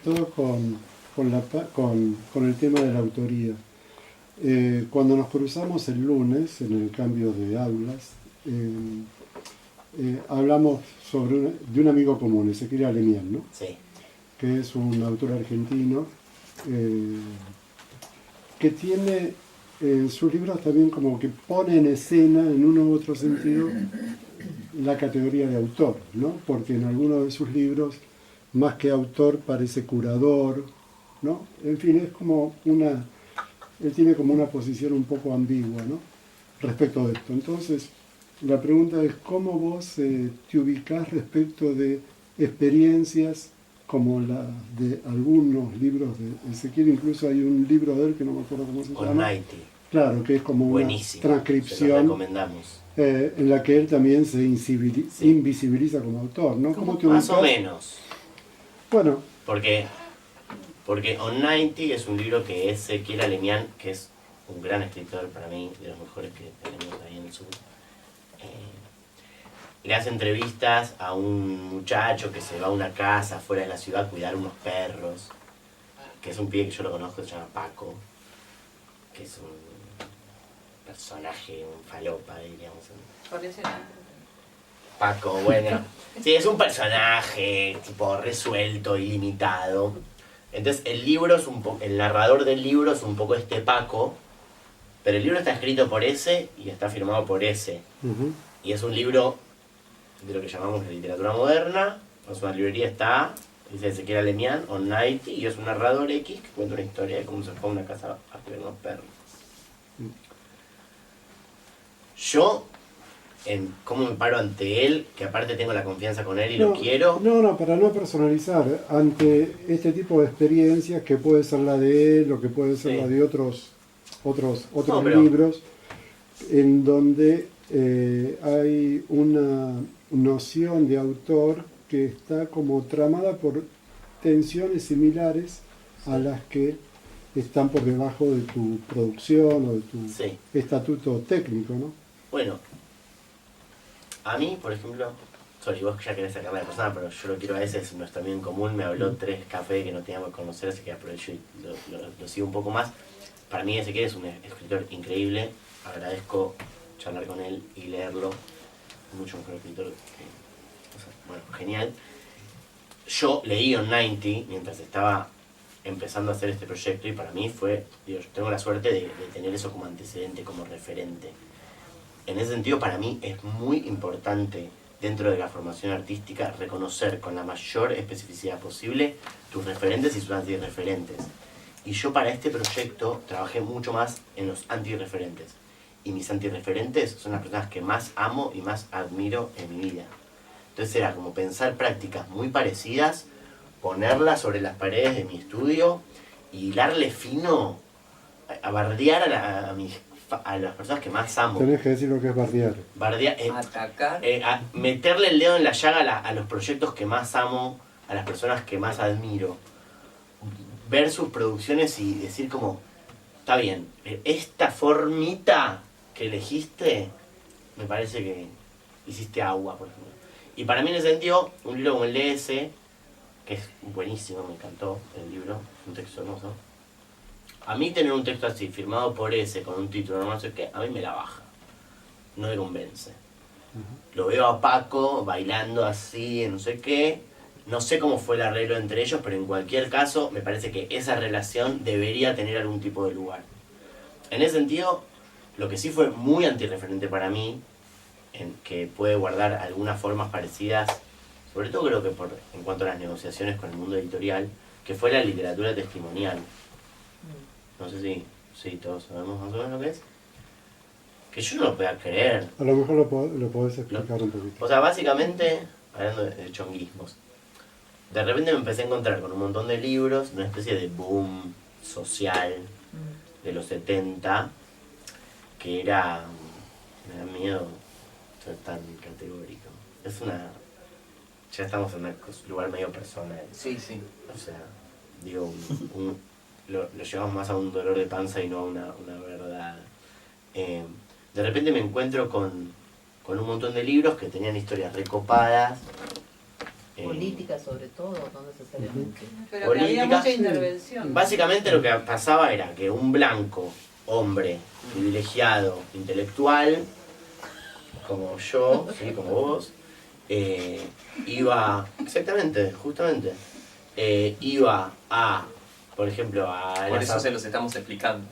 Todo con el tema de la autoría. Cuando nos cruzamos el lunes en el cambio de aulas, hablamos de un amigo común, Ezequiel Alemián, ¿no? Sí. Que es un autor argentino que tiene en sus libros también como que pone en escena, en uno u otro sentido, la categoría de autor, ¿no? Porque en algunos de sus libros, más que autor, parece curador, ¿no? En fin, es como él tiene como una posición un poco ambigua, ¿no? Respecto de esto. Entonces, la pregunta es, ¿cómo vos te ubicás respecto de experiencias como la de algunos libros de Ezequiel? Incluso hay un libro de él que no me acuerdo cómo se llama. Almighty. Claro, que es como una Buenísimo. Se lo transcripción recomendamos. en la que él también se invisibiliza como autor, ¿no? ¿Cómo te Más o ubicás? menos. Bueno, Porque On 90 es un libro que Ezequiel Alemián, que es un gran escritor para mí, de los mejores que tenemos ahí en el sur, le hace entrevistas a un muchacho que se va a una casa fuera de la ciudad a cuidar unos perros, que es un pibe que yo lo conozco, se llama Paco, que es un personaje, un falopa, diríamos. Por ese nombre. Paco, bueno. Sí, es un personaje tipo resuelto, ilimitado. Entonces el libro es el narrador del libro es un poco este Paco, pero el libro está escrito por ese y está firmado por ese. Y es un libro de lo que llamamos de literatura moderna. Es una librería, está, dice Ezequiel Alemián, On 90, y es un narrador X que cuenta una historia de cómo se fue a una casa a cuidar unos perros. Yo, en cómo me paro ante él, que aparte tengo la confianza con él y lo quiero. No, para no personalizar, ante este tipo de experiencias que puede ser la de él o que puede ser la de otros libros, en donde hay una noción de autor que está como tramada por tensiones similares a las que están por debajo de tu producción o de tu estatuto técnico, ¿no? Bueno, a mí, por ejemplo, vos ya querés sacar la persona, pero yo lo quiero a ese, es nuestro amigo en común, me habló 3 cafés que no teníamos que conocer, así que aprovecho y lo sigo un poco más. Para mí Ezequiel es un escritor increíble, agradezco charlar con él y leerlo, mucho mejor escritor bueno, genial. Yo leí On 90 mientras estaba empezando a hacer este proyecto y para mí fue, yo tengo la suerte de tener eso como antecedente, como referente. En ese sentido, para mí es muy importante, dentro de la formación artística, reconocer con la mayor especificidad posible tus referentes y sus antirreferentes. Y yo para este proyecto trabajé mucho más en los antirreferentes. Y mis antirreferentes son las personas que más amo y más admiro en mi vida. Entonces era como pensar prácticas muy parecidas, ponerlas sobre las paredes de mi estudio y hilarle fino, a bardear a las personas que más amo. Tenés que decir lo que es bardear. Atacar. Meterle el dedo en la llaga a los proyectos que más amo, a las personas que más admiro. Ver sus producciones y decir como, está bien, esta formita que elegiste, me parece que hiciste agua, por ejemplo. Y para mí en ese sentido, un libro como el de ese, que es buenísimo, me encantó el libro, es un texto hermoso. A mí tener un texto así, firmado por ese, con un título, no sé qué, a mí me la baja. No me convence. Lo veo a Paco bailando así, no sé qué. No sé cómo fue el arreglo entre ellos, pero en cualquier caso, me parece que esa relación debería tener algún tipo de lugar. En ese sentido, lo que sí fue muy antirreferente para mí, que puede guardar algunas formas parecidas, sobre todo creo que en cuanto a las negociaciones con el mundo editorial, que fue la literatura testimonial. No sé si todos sabemos más o menos lo que es. Que yo no lo podía creer. A lo mejor lo podés explicar un poquito. O sea, básicamente, hablando de chonguismos, de repente me empecé a encontrar con un montón de libros, una especie de boom social de los 70, que era... me da miedo ser tan categórico. Ya estamos en un lugar medio personal. Sí, sí. O sea, digo, lo llevamos más a un dolor de panza y no a una verdad. De repente me encuentro con un montón de libros que tenían historias recopadas. Políticas sobre todo, no necesariamente. Pero que había mucha intervención. Básicamente lo que pasaba era que un blanco, hombre, privilegiado, intelectual, como yo, ¿sí? Como vos, iba, justamente, iba a, por ejemplo, a... Por eso se los estamos explicando.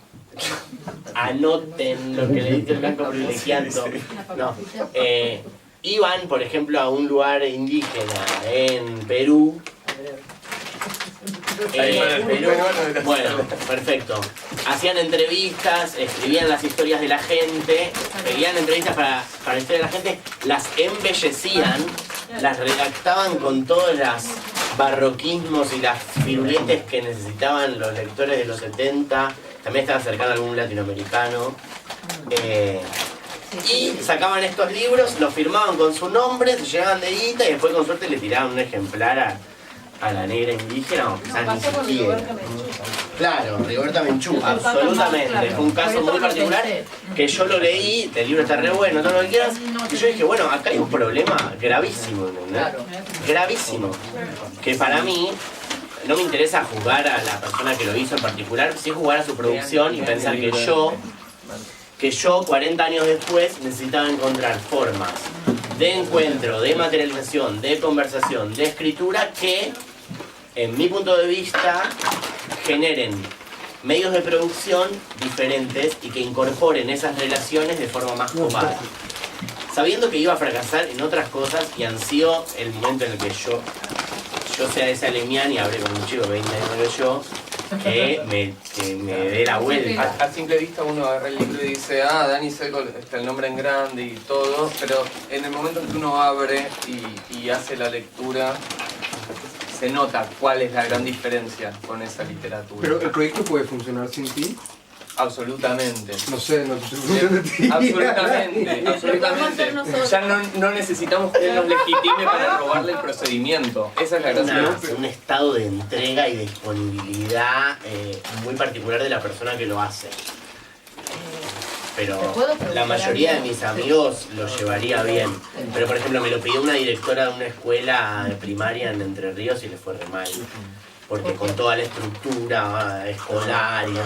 Anoten lo que le dice el blanco privilegiado. No. Iban, por ejemplo, a un lugar indígena en Perú Bueno, perfecto. Hacían entrevistas, escribían las historias de la gente, pedían entrevistas para la historia de la gente, las embellecían, las redactaban con todos los barroquismos y las firuletes que necesitaban los lectores de los 70. También estaba cercano a algún latinoamericano. Y sacaban estos libros, los firmaban con su nombre, se llenaban de guita y después con suerte le tiraban un ejemplar a la negra indígena o quizás ni siquiera. Claro, Rigoberta Menchú, absolutamente. Fue un caso muy particular que yo lo leí, el libro está re bueno, todo lo que quieras, y yo dije, bueno, acá hay un problema gravísimo, ¿entendés? Gravísimo. Que para mí no me interesa juzgar a la persona que lo hizo en particular, sí jugar a su producción y pensar que yo 40 años después necesitaba encontrar formas de encuentro, de materialización, de conversación, de escritura que, en mi punto de vista, generen medios de producción diferentes y que incorporen esas relaciones de forma más copada. Sabiendo que iba a fracasar en otras cosas y ansío el momento en el que yo sea ese alemián y hablé con un chico de 20 años que yo, que me dé la vuelta. A simple vista uno agarra el libro y dice, Dani Selko, está el nombre en grande y todo, pero en el momento en que uno abre y hace la lectura, se nota cuál es la gran diferencia con esa literatura. Pero el proyecto puede funcionar sin ti. Absolutamente. No sé, no sé de ti. Absolutamente. Ya no necesitamos que él nos legitime para robarle el procedimiento. Esa es la gracia. Un estado de entrega y de disponibilidad muy particular de la persona que lo hace. Pero la mayoría de mis amigos lo llevaría bien. Pero por ejemplo me lo pidió una directora de una escuela de primaria en Entre Ríos y le fue re mal. Porque con toda la estructura escolar y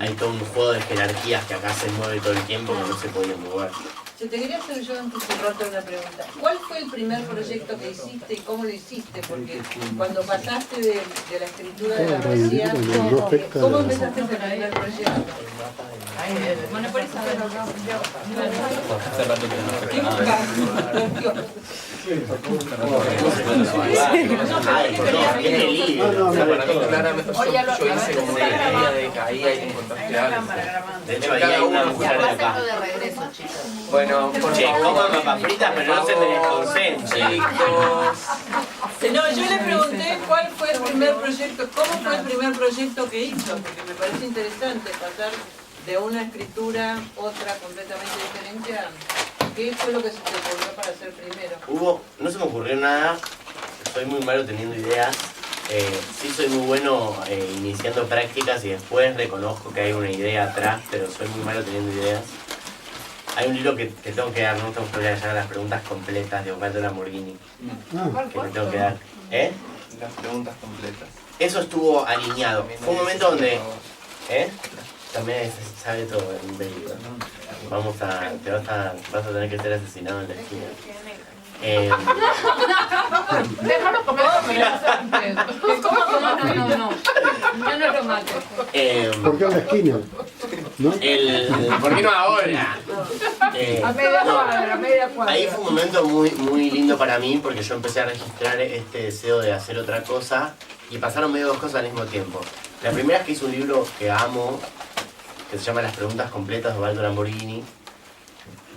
hay todo un juego de jerarquías que acá se mueve todo el tiempo que no se podía mover. Te quería hacer yo antes de rato una pregunta. ¿Cuál fue el primer proyecto que hiciste y cómo lo hiciste? Porque cuando pasaste de la escritura de la poesía, ¿cómo empezaste ese primer proyecto? Bueno, por eso Hace rato que no Yo hice como una idea de que ahí hay que encontrarte algo. De hecho ahí hay una mujer de acá. Bueno, che, coman papas fritas pero no se me desconcentren. No, yo le pregunté cuál fue el primer proyecto, cómo fue el primer proyecto que hizo, porque me parece interesante pasar de una escritura otra completamente diferente a qué fue lo que se te ocurrió para hacer primero. No se me ocurrió nada, soy muy malo teniendo ideas, sí soy muy bueno iniciando prácticas y después reconozco que hay una idea atrás, pero soy muy malo teniendo ideas. Hay un libro que tengo que dar, no tengo que dar las preguntas completas de Osvaldo Lamborghini, que me tengo que dar. Las preguntas completas. Eso estuvo alineado. Fue un momento donde... También se sabe todo en un película. Vas a tener que ser asesinado en la esquina. Déjalo comer. No. Yo no lo mato. ¿Por qué en la esquina? ¿No? ¿Por qué no ahora? A media cuadra. Ahí fue un momento muy, muy lindo para mí porque yo empecé a registrar este deseo de hacer otra cosa y pasaron medio dos cosas al mismo tiempo. La primera es que hice un libro que amo, que se llama Las preguntas completas de Osvaldo Lamborghini,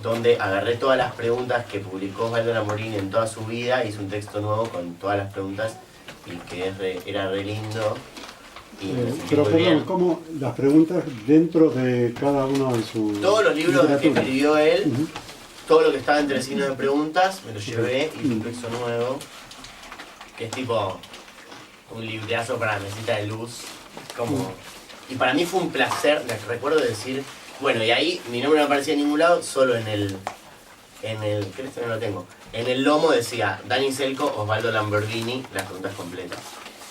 donde agarré todas las preguntas que publicó Osvaldo Lamborghini en toda su vida, hice un texto nuevo con todas las preguntas y que era re lindo. Pero perdón, ¿cómo las preguntas dentro de cada uno de sus... Todos los libros que escribió él, todo lo que estaba entre signos de preguntas, me lo llevé y hice un texto nuevo, que es tipo un librazo para la mesita de luz. Y para mí fue un placer, recuerdo decir, bueno, y ahí mi nombre no aparecía en ningún lado, solo en el ¿qué no lo tengo? En el lomo decía Dani Selko, Osvaldo Lamborghini, las preguntas completas.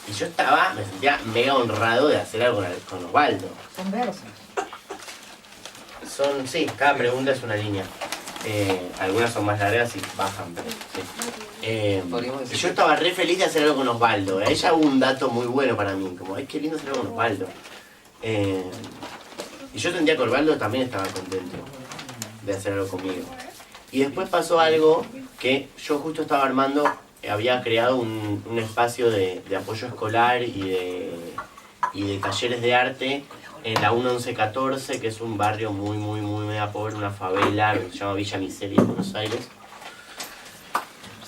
Y yo me sentía mega honrado de hacer algo con Osvaldo. Son versos. Sí, cada pregunta es una línea. Algunas son más largas y bajan, pero sí. Y yo estaba re feliz de hacer algo con Osvaldo. Ella hubo un dato muy bueno para mí, como, ay, qué lindo hacer algo con Osvaldo. Y yo sentía que Osvaldo también estaba contento de hacer algo conmigo. Y después pasó algo que yo justo estaba armando había creado un espacio de apoyo escolar y de talleres de arte en la 1114, que es un barrio muy mega pobre, una favela que se llama Villa Miseria, en Buenos Aires.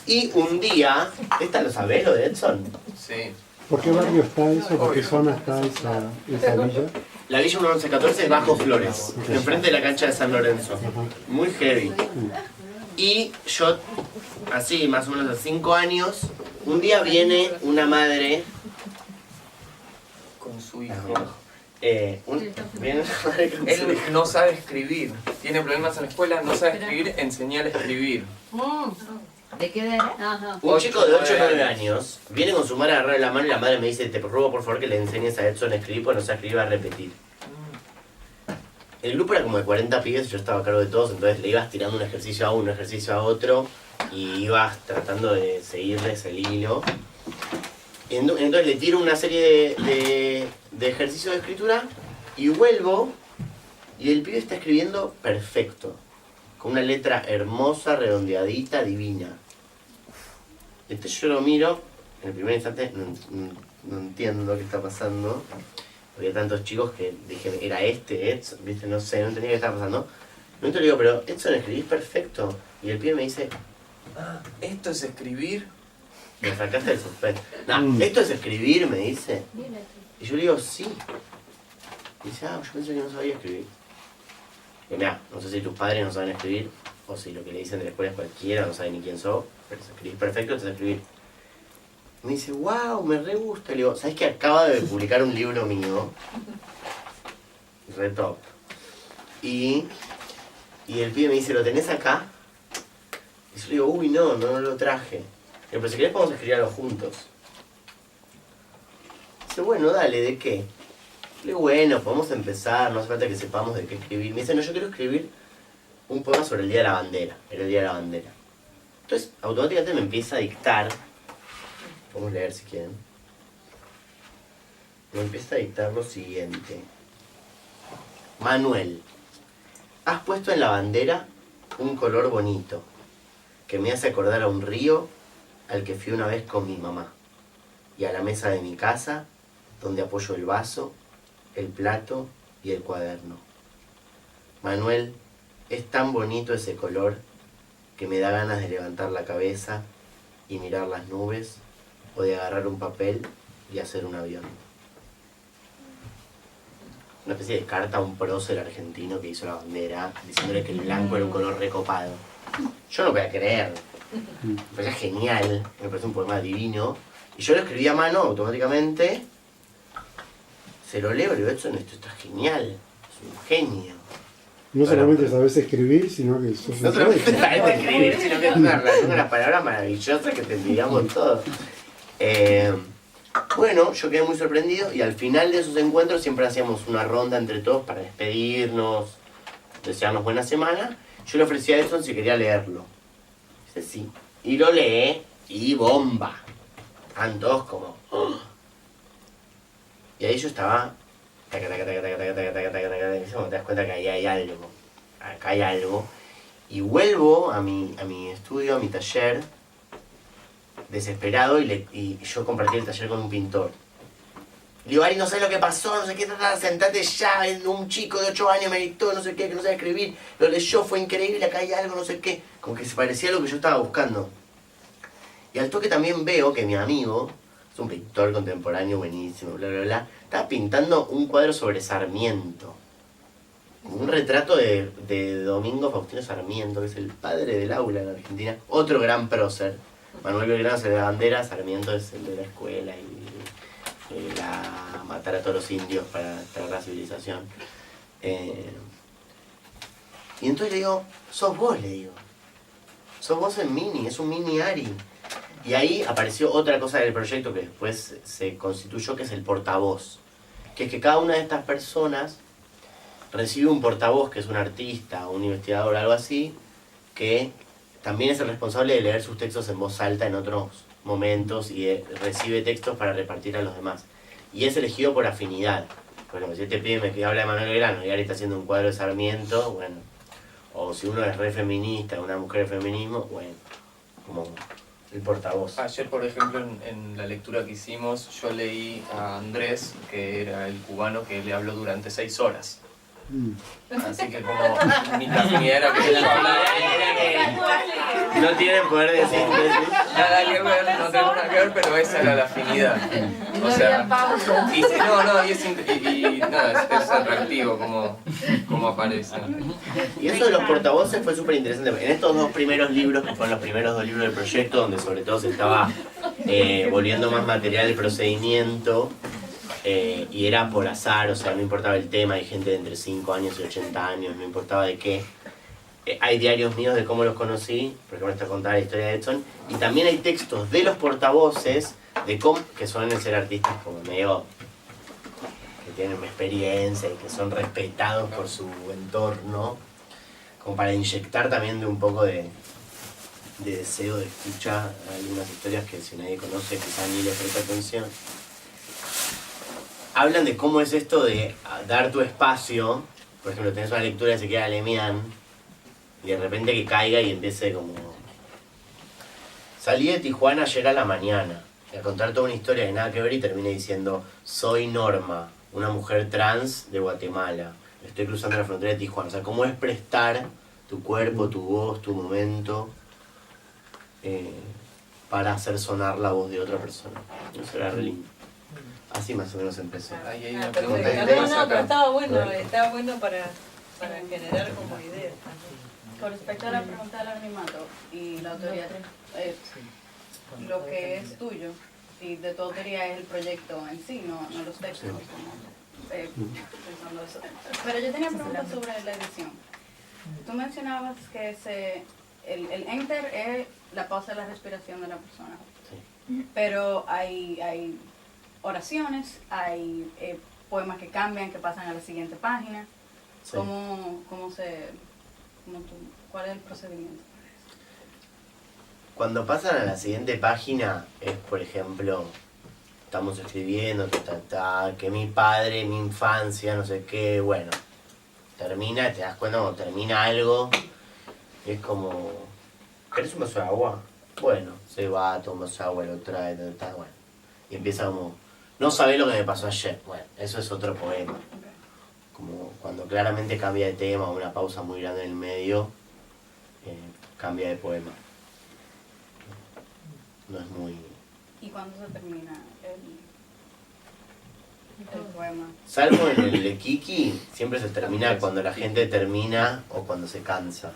Y un día, ¿esta lo sabés, lo de Edson? Sí. ¿Por qué barrio está eso? ¿Por qué zona está esa villa? La Villa 1114 es Bajo Flores, Ok. enfrente de la cancha de San Lorenzo. Ajá. Muy heavy. Y yo, así, más o menos a 5 años, un día viene una madre Con su hijo. viene una madre con su hijo. Él no sabe escribir. Tiene problemas en la escuela, no sabe escribir, enseñar a escribir. ¿De qué edad? Ajá. Un chico de 8 o 9 años viene con su madre a agarrarle la mano y la madre me dice, te ruego por favor que le enseñes a Edson a escribir, porque no sabe escribir, va a repetir. El grupo era como de 40 pibes, yo estaba a cargo de todos, entonces le ibas tirando un ejercicio a uno, un ejercicio a otro, y ibas tratando de seguirles el hilo. Y entonces le tiro una serie de ejercicios de escritura, y vuelvo, y el pibe está escribiendo perfecto, con una letra hermosa, redondeadita, divina. Entonces yo lo miro, en el primer instante no entiendo qué está pasando. Había tantos chicos que dije, era Edson, ¿viste? No sé, no entendía qué estaba pasando. Entonces le digo, pero Edson, escribís perfecto. Y el pibe me dice, ¿Esto es escribir? me sacaste el suspense. No, esto es escribir, me dice. Y yo le digo, sí. Y dice, yo pensé que no sabía escribir. Y mira, no sé si tus padres no saben escribir, o si lo que le dicen de la escuela es cualquiera, no saben ni quién sos, pero si escribís perfecto, te escribir. Me dice, wow, me re gusta. Le digo, ¿sabes que acaba de publicar un libro mío? Re top. Y el pibe me dice, ¿lo tenés acá? Y yo le digo, uy, no lo traje. Le digo, pero si querés podemos escribir algo juntos. Dice, bueno, dale, ¿de qué? Le digo, bueno, podemos empezar, no hace falta que sepamos de qué escribir. Me dice, no, yo quiero escribir un poema sobre el Día de la Bandera. Era el Día de la Bandera. Entonces, automáticamente me empieza a dictar. Podemos leer si quieren. Me empieza a dictar lo siguiente. Manuel, has puesto en la bandera un color bonito que me hace acordar a un río al que fui una vez con mi mamá y a la mesa de mi casa donde apoyo el vaso, el plato y el cuaderno. Manuel, es tan bonito ese color que me da ganas de levantar la cabeza y mirar las nubes o de agarrar un papel y hacer un avión. Una especie de carta a un prócer argentino que hizo la bandera, diciéndole que el blanco era un color recopado. Yo no voy a creer. Me parece genial, me parece un poema divino. Y yo lo escribí a mano automáticamente. Se lo leo y le digo, Edson, esto está genial. Es un genio. No solamente sabes escribir, sino que sos No un solamente poeta. sabes escribir, sino que es una relación con las palabras maravillosas que te envidiamos todos. Bueno, yo quedé muy sorprendido y al final de esos encuentros siempre hacíamos una ronda entre todos para despedirnos, desearnos buena semana. Yo le ofrecí a Edson si quería leerlo. Dice sí. Y lo lee y bomba. Estaban todos como... ¡oh! Y ahí yo estaba... taca, taca, taca, taca, taca, taca, taca, taca, taca, y te das cuenta que ahí hay algo. Acá hay algo. Y vuelvo a mi estudio, a mi taller, desesperado, y yo compartí el taller con un pintor. Le digo, Ari, no sé lo que pasó, no sé qué, sentate ya, un chico de 8 años me dictó, no sé qué, que no sabe escribir, lo leyó, fue increíble, acá hay algo, no sé qué. Como que se parecía a lo que yo estaba buscando. Y al toque también veo que mi amigo, es un pintor contemporáneo buenísimo, bla, bla, bla, estaba pintando un cuadro sobre Sarmiento. Un retrato de Domingo Faustino Sarmiento, que es el padre del aula en Argentina. Otro gran prócer. Manuel Belgrano es el de la bandera, Sarmiento es el de la escuela y la matar a todos los indios para traer la civilización. Y entonces le digo, sos vos, le digo. Sos vos en Mini, es un mini Ari. Y ahí apareció otra cosa del proyecto que después se constituyó, que es el portavoz. Que es que cada una de estas personas recibe un portavoz, que es un artista, un investigador, algo así, que también es el responsable de leer sus textos en voz alta en otros momentos y recibe textos para repartir a los demás. Y es elegido por afinidad. Por ejemplo, si este pibe que habla de Manuel Belgrano y ahora está haciendo un cuadro de Sarmiento, bueno. O si uno es re feminista, una mujer de feminismo, bueno, como El portavoz. Ayer, por ejemplo, en la lectura que hicimos, yo leí a Andrés, que era el cubano que le habló durante 6 horas. Así que como mi afinidad era que yo hablara, No tienen poder de síntesis. nada que ver, no tengo nada que ver, pero esa era la afinidad. O sea, y sí, nada, es atractivo como aparece. Y eso de los portavoces fue súper interesante. En estos 2 primeros libros, que fueron los primeros 2 libros del proyecto, donde sobre todo se estaba volviendo más material el procedimiento, y era por azar, o sea, no importaba el tema, hay gente de entre 5 años y 80 años, no importaba de qué. Hay diarios míos de cómo los conocí, por ejemplo, está contada la historia de Edson, y también hay textos de los portavoces, de cómo, que suelen ser artistas como medio, que tienen experiencia y que son respetados por su entorno, como para inyectar también de un poco de deseo de escuchar algunas historias que si nadie conoce quizá ni le presta atención. Hablan de cómo es esto de dar tu espacio. Por ejemplo, tenés una lectura de Ezequiel Alemián y de repente que caiga y empiece como... Salí de Tijuana ayer a la mañana a contar toda una historia que nada que ver y terminé diciendo: soy Norma, una mujer trans de Guatemala, estoy cruzando la frontera de Tijuana. O sea, cómo es prestar tu cuerpo, tu voz, tu momento para hacer sonar la voz de otra persona. Eso era re lindo. Así más o menos empezó. Ahí hay una Perfecto. pregunta No, acá. pero estaba bueno para generar como ideas también. Con respecto a la pregunta del anonimato y la autoría, lo que es tuyo y de tu autoría es el proyecto en sí, no los textos. Pensando eso. Pero yo tenía preguntas sobre la edición. Tú mencionabas que el enter es la pausa de la respiración de la persona. Sí. Pero hay oraciones, hay poemas que cambian, que pasan a la siguiente página. Sí. ¿Cuál es el procedimiento? Cuando pasan a la siguiente página es, por ejemplo, estamos escribiendo, que mi padre, mi infancia, no sé qué, bueno, termina, te das cuenta cuando termina algo, y es como, ¿querés un vaso de agua? Bueno, se va, toma un vaso de agua, lo trae, bueno, y empieza como, no sabés lo que me pasó ayer, bueno, eso es otro poema. Como cuando claramente cambia de tema, una pausa muy grande en el medio, cambia de poema. No es muy... ¿Y cuándo se termina el poema? Salvo en el de Kiki, siempre se termina cuando la gente termina o cuando se cansa.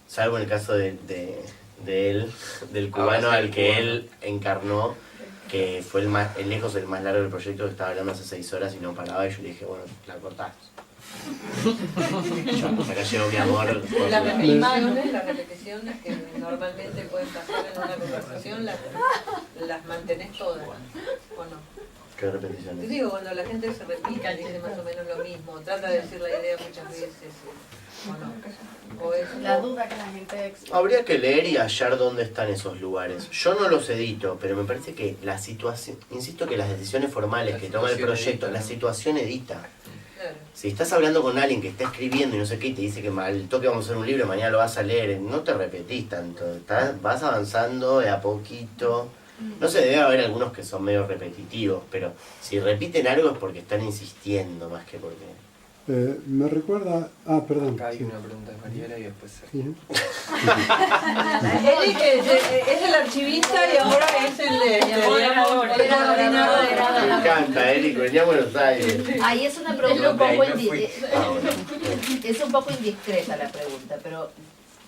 Salvo en el caso de él, del cubano al que él encarnó, que fue el lejos el más largo del proyecto, que estaba hablando hace 6 horas y no paraba, y yo le dije, bueno, la cortás. Acá llegó mi amor. Las repeticiones que normalmente pueden pasar en una conversación, las mantenés todas, ¿o no? ¿Qué repeticiones? Te digo, cuando la gente se repite, dice más o menos lo mismo, trata de decir la idea muchas veces, ¿o no? O es La duda que la gente expresa. Habría que leer y hallar dónde están esos lugares. Yo no los edito, pero me parece que la situación, insisto que las decisiones formales que toma el proyecto, la situación edita. Claro. Si estás hablando con alguien que está escribiendo y no sé qué, y te dice que al toque vamos a hacer un libro, mañana lo vas a leer, no te repetís tanto, vas avanzando de a poquito. No sé, debe haber algunos que son medio repetitivos, pero si repiten algo es porque están insistiendo más que porque... Me recuerda... perdón. Acá hay Sí. una pregunta de Mariela y después... Sí. Eli, que es el archivista y ahora es el coordinador. Me encanta, Eric, venía a Buenos Aires. Ahí es una pregunta un poco Ahí me fui. es un poco indiscreta la pregunta, pero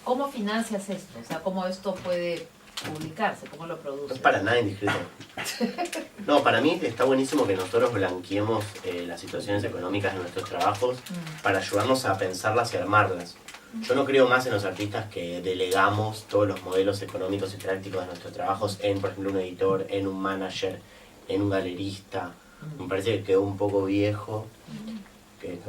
¿cómo financias esto? O sea, ¿cómo esto puede publicarse? ¿Cómo lo No produces? es para nada indiscreto. No, para mí está buenísimo que nosotros blanqueemos las situaciones económicas de nuestros trabajos para ayudarnos a pensarlas y armarlas. Yo no creo más en los artistas que delegamos todos los modelos económicos y prácticos de nuestros trabajos en, por ejemplo, un editor, en un manager, en un galerista. Me parece que quedó un poco viejo, que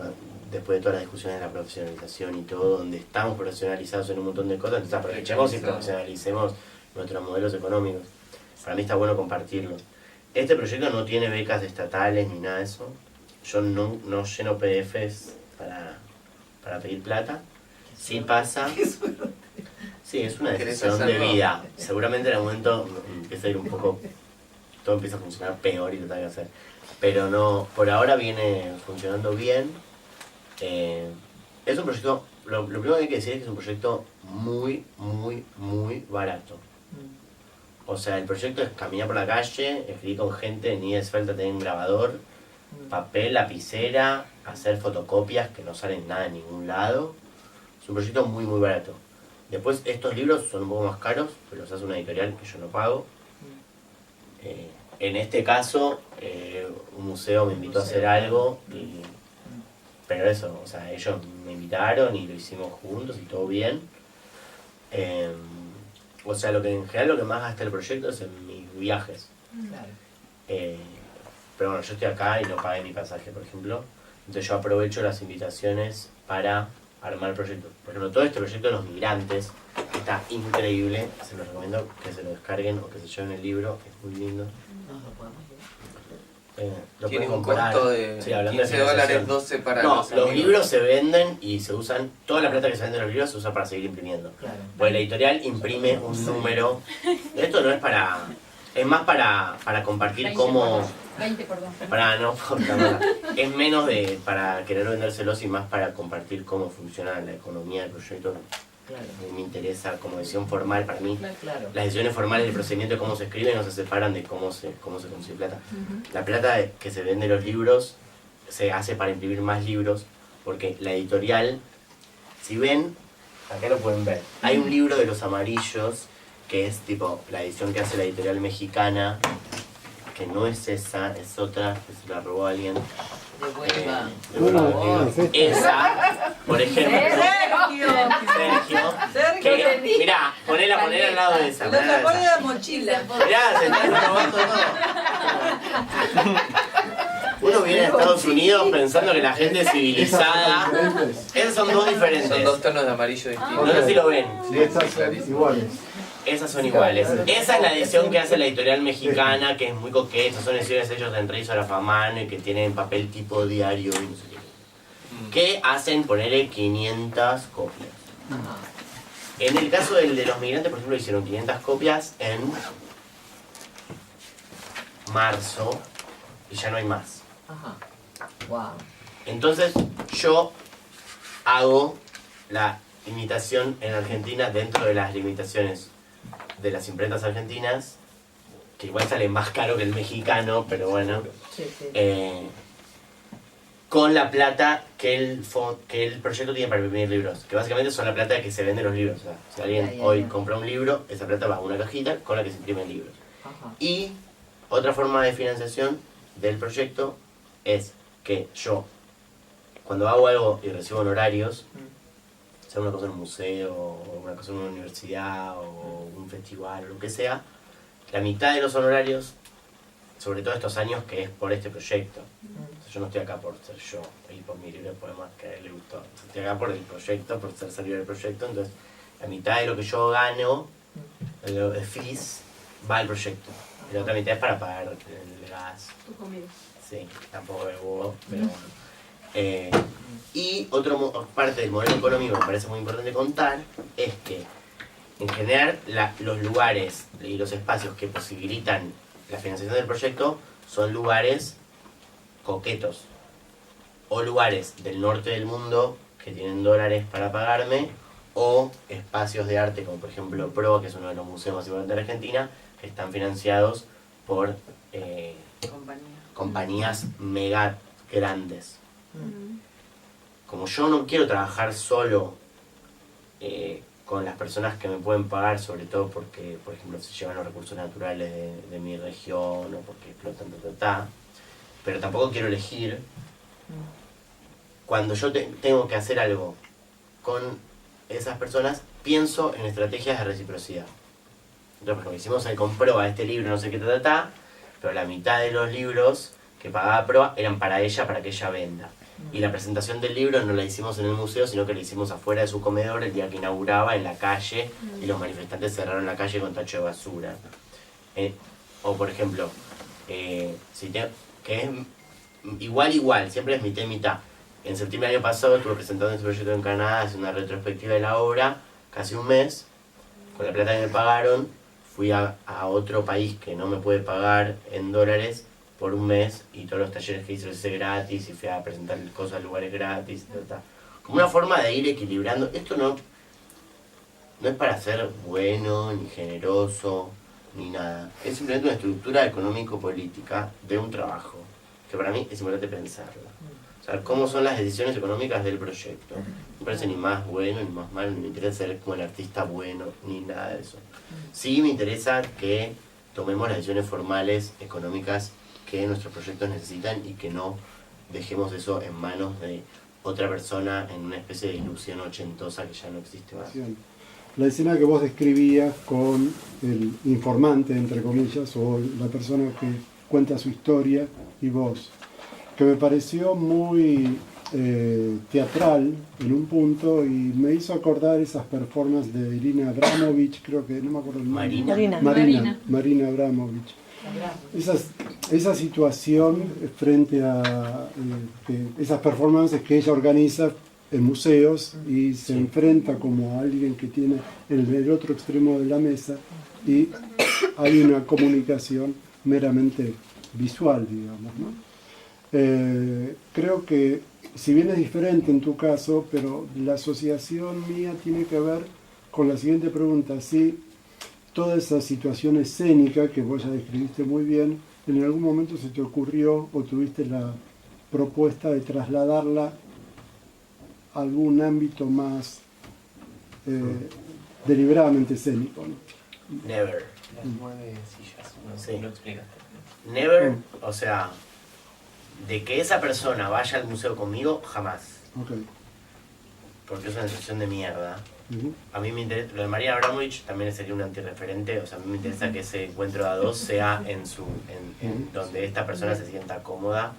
después de todas las discusiones de la profesionalización y todo, donde estamos profesionalizados en un montón de cosas, entonces aprovechemos y profesionalicemos nuestros modelos económicos. Para mí está bueno compartirlo. Este proyecto no tiene becas estatales ni nada de eso. Yo no lleno PDFs para pedir plata. Sí pasa Sí, es una ¿Querés decisión de hacerlo? vida. Seguramente en algún momento empieza a ir un poco, todo empieza a funcionar peor y lo tengo que hacer. Pero no, por ahora viene funcionando bien. Es un proyecto, lo primero que hay que decir es que es un proyecto muy, muy, muy barato. O sea, el proyecto es caminar por la calle, escribir con gente, ni hace falta tener un grabador, papel, lapicera, hacer fotocopias que no salen nada en ningún lado. Es un proyecto muy, muy barato. Después, estos libros son un poco más caros, pero los hace una editorial que yo no pago. En este caso, un museo me invitó a hacer algo, pero eso, o sea, ellos me invitaron y lo hicimos juntos y todo bien. O sea, en general lo que más gasta el proyecto es en mis viajes. Claro. Pero bueno, yo estoy acá y no pagué mi pasaje, por ejemplo. Entonces yo aprovecho las invitaciones para armar el proyecto. Por ejemplo, todo este proyecto de los migrantes está increíble. Se los recomiendo que se lo descarguen o que se lleven el libro. Es muy lindo. No lo podemos Lo Tiene pueden un comprar. costo de Sí, hablando de $15, financiación. 12 para No, los los amigos. libros se venden y se usan, toda la plata que se vende de los libros se usa para seguir imprimiendo. Claro. Pues la editorial imprime un número. Esto no es para. Es más para compartir cómo. 20 por 2. Para no, es menos de para querer vendérselos y más para compartir cómo funciona la economía del proyecto. Claro. Me interesa como decisión formal para mí. Claro. Las decisiones formales del procedimiento de cómo se escribe no se separan de cómo se consigue plata. La plata que se vende los libros se hace para imprimir más libros, porque la editorial, si ven, acá lo pueden ver, hay un libro de los amarillos que es tipo la edición que hace la editorial mexicana, que no es esa, es otra, que se la robó alguien. De vuelta. Bueno, es esta. Esa, por ejemplo, Sergio, que, mirá, ponela al lado de esa. No ponela se al lado pone de esa. la mochila. Mirá, se está robando todo. Uno viene a Estados Unidos pensando que la gente es civilizada. Esas son dos diferentes. Son dos tonos de amarillo distintos. No sé si lo ven. Y estas son iguales. Esas son iguales. Esa es la edición que hace la editorial mexicana, que es muy coqueta. Son ediciones hechas en Razor a mano y que tienen papel tipo diario y no sé qué. Que hacen ponerle 500 copias. En el caso del de los migrantes, por ejemplo, hicieron 500 copias en marzo y ya no hay más. Ajá. Wow. Entonces yo hago la imitación en Argentina dentro de las limitaciones de las imprentas argentinas, que igual sale más caro que el mexicano, pero bueno, Sí, sí. con la plata que el proyecto tiene para imprimir libros, que básicamente son la plata que se vende los libros. O sea, si alguien Ya, hoy ya. compra un libro, esa plata va a una cajita con la que se imprimen libros. Ajá. Y otra forma de financiación del proyecto es que yo, cuando hago algo y recibo honorarios, sea una cosa en un museo, o una cosa en una universidad, o un festival, o lo que sea, la mitad de los honorarios, sobre todo estos años, que es por este proyecto. O sea, yo no estoy acá por ser yo y por mi libro de poemas que a él le gustó. Estoy acá por el proyecto, por ser salido del proyecto. Entonces, la mitad de lo que yo gano, de fees, va al proyecto. Y la otra mitad es para pagar el gas. Tu comida. Sí, tampoco es bobo, pero bueno. Y otra parte del modelo económico que me parece muy importante contar es que, en general, los lugares y los espacios que posibilitan la financiación del proyecto son lugares coquetos o lugares del norte del mundo que tienen dólares para pagarme, o espacios de arte como por ejemplo PRO, que es uno de los museos más importantes de Argentina, que están financiados por compañías mega grandes. Como yo no quiero trabajar solo con las personas que me pueden pagar, sobre todo porque, por ejemplo, se llevan los recursos naturales de mi región o porque explotan, pero tampoco quiero elegir. Cuando yo tengo que hacer algo con esas personas, pienso en estrategias de reciprocidad. Entonces, por ejemplo, hicimos el con Proa este libro, no sé qué, pero la mitad de los libros que pagaba Proa eran para ella, para que ella venda. Y la presentación del libro no la hicimos en el museo, sino que la hicimos afuera de su comedor el día que inauguraba, en la calle, y los manifestantes cerraron la calle con tacho de basura. O por ejemplo, que es igual, siempre es mitad y mitad. En septiembre del año pasado estuve presentando este proyecto en Canadá, haciendo una retrospectiva de la obra, casi un mes, con la plata que me pagaron, fui a otro país que no me puede pagar en dólares por un mes y todos los talleres que hice los hice gratis y fui a presentar cosas a lugares gratis. Como una forma de ir equilibrando. Esto no es para ser bueno, ni generoso, ni nada. Es simplemente una estructura económico-política de un trabajo, que para mí es importante pensarla. O sea, cómo son las decisiones económicas del proyecto. No me parece ni más bueno, ni más malo, ni me interesa ser como el artista bueno, ni nada de eso. Sí me interesa que tomemos las decisiones formales, económicas, que nuestros proyectos necesitan y que no dejemos eso en manos de otra persona en una especie de ilusión ochentosa que ya no existe más. La escena que vos describías con el informante, entre comillas, o la persona que cuenta su historia y vos, que me pareció muy teatral en un punto y me hizo acordar esas performances de Irina Abramovich, creo que, no me acuerdo el nombre. Marina Abramovich. Esa situación frente a esas performances que ella organiza en museos y se enfrenta como a alguien que tiene en el otro extremo de la mesa y hay una comunicación meramente visual, digamos, ¿no? Creo que, si bien es diferente en tu caso, pero la asociación mía tiene que ver con la siguiente pregunta: si toda esa situación escénica que vos ya describiste muy bien, en algún momento se te ocurrió o tuviste la propuesta de trasladarla a algún ámbito más deliberadamente escénico, ¿no? Never. Las 9 sillas, no sé, lo explicaste. Never, o sea, de que esa persona vaya al museo conmigo, jamás. Okay. Porque es una sensación de mierda. Uh-huh. A mí me interesa, lo de Marina Abramovich también sería un antirreferente, o sea, a mí me interesa que ese encuentro de a dos sea en donde esta persona se sienta cómoda,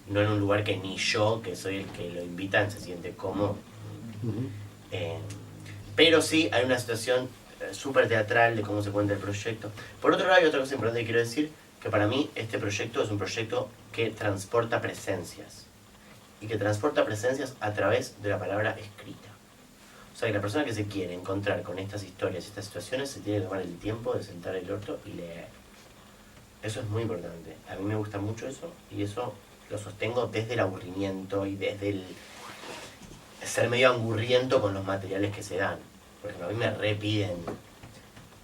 no en un lugar que ni yo, que soy el que lo invita, se siente cómodo. Uh-huh. Pero sí hay una situación súper teatral de cómo se cuenta el proyecto. Por otro lado, hay otra cosa importante que quiero decir, que para mí este proyecto es un proyecto que transporta presencias. Y que transporta presencias a través de la palabra escrita. O sea, que la persona que se quiere encontrar con estas historias y estas situaciones se tiene que tomar el tiempo de sentar el orto y leer. Eso es muy importante. A mí me gusta mucho eso y eso lo sostengo desde el aburrimiento y desde el ser medio angurriento con los materiales que se dan. Por ejemplo, a mí me repiden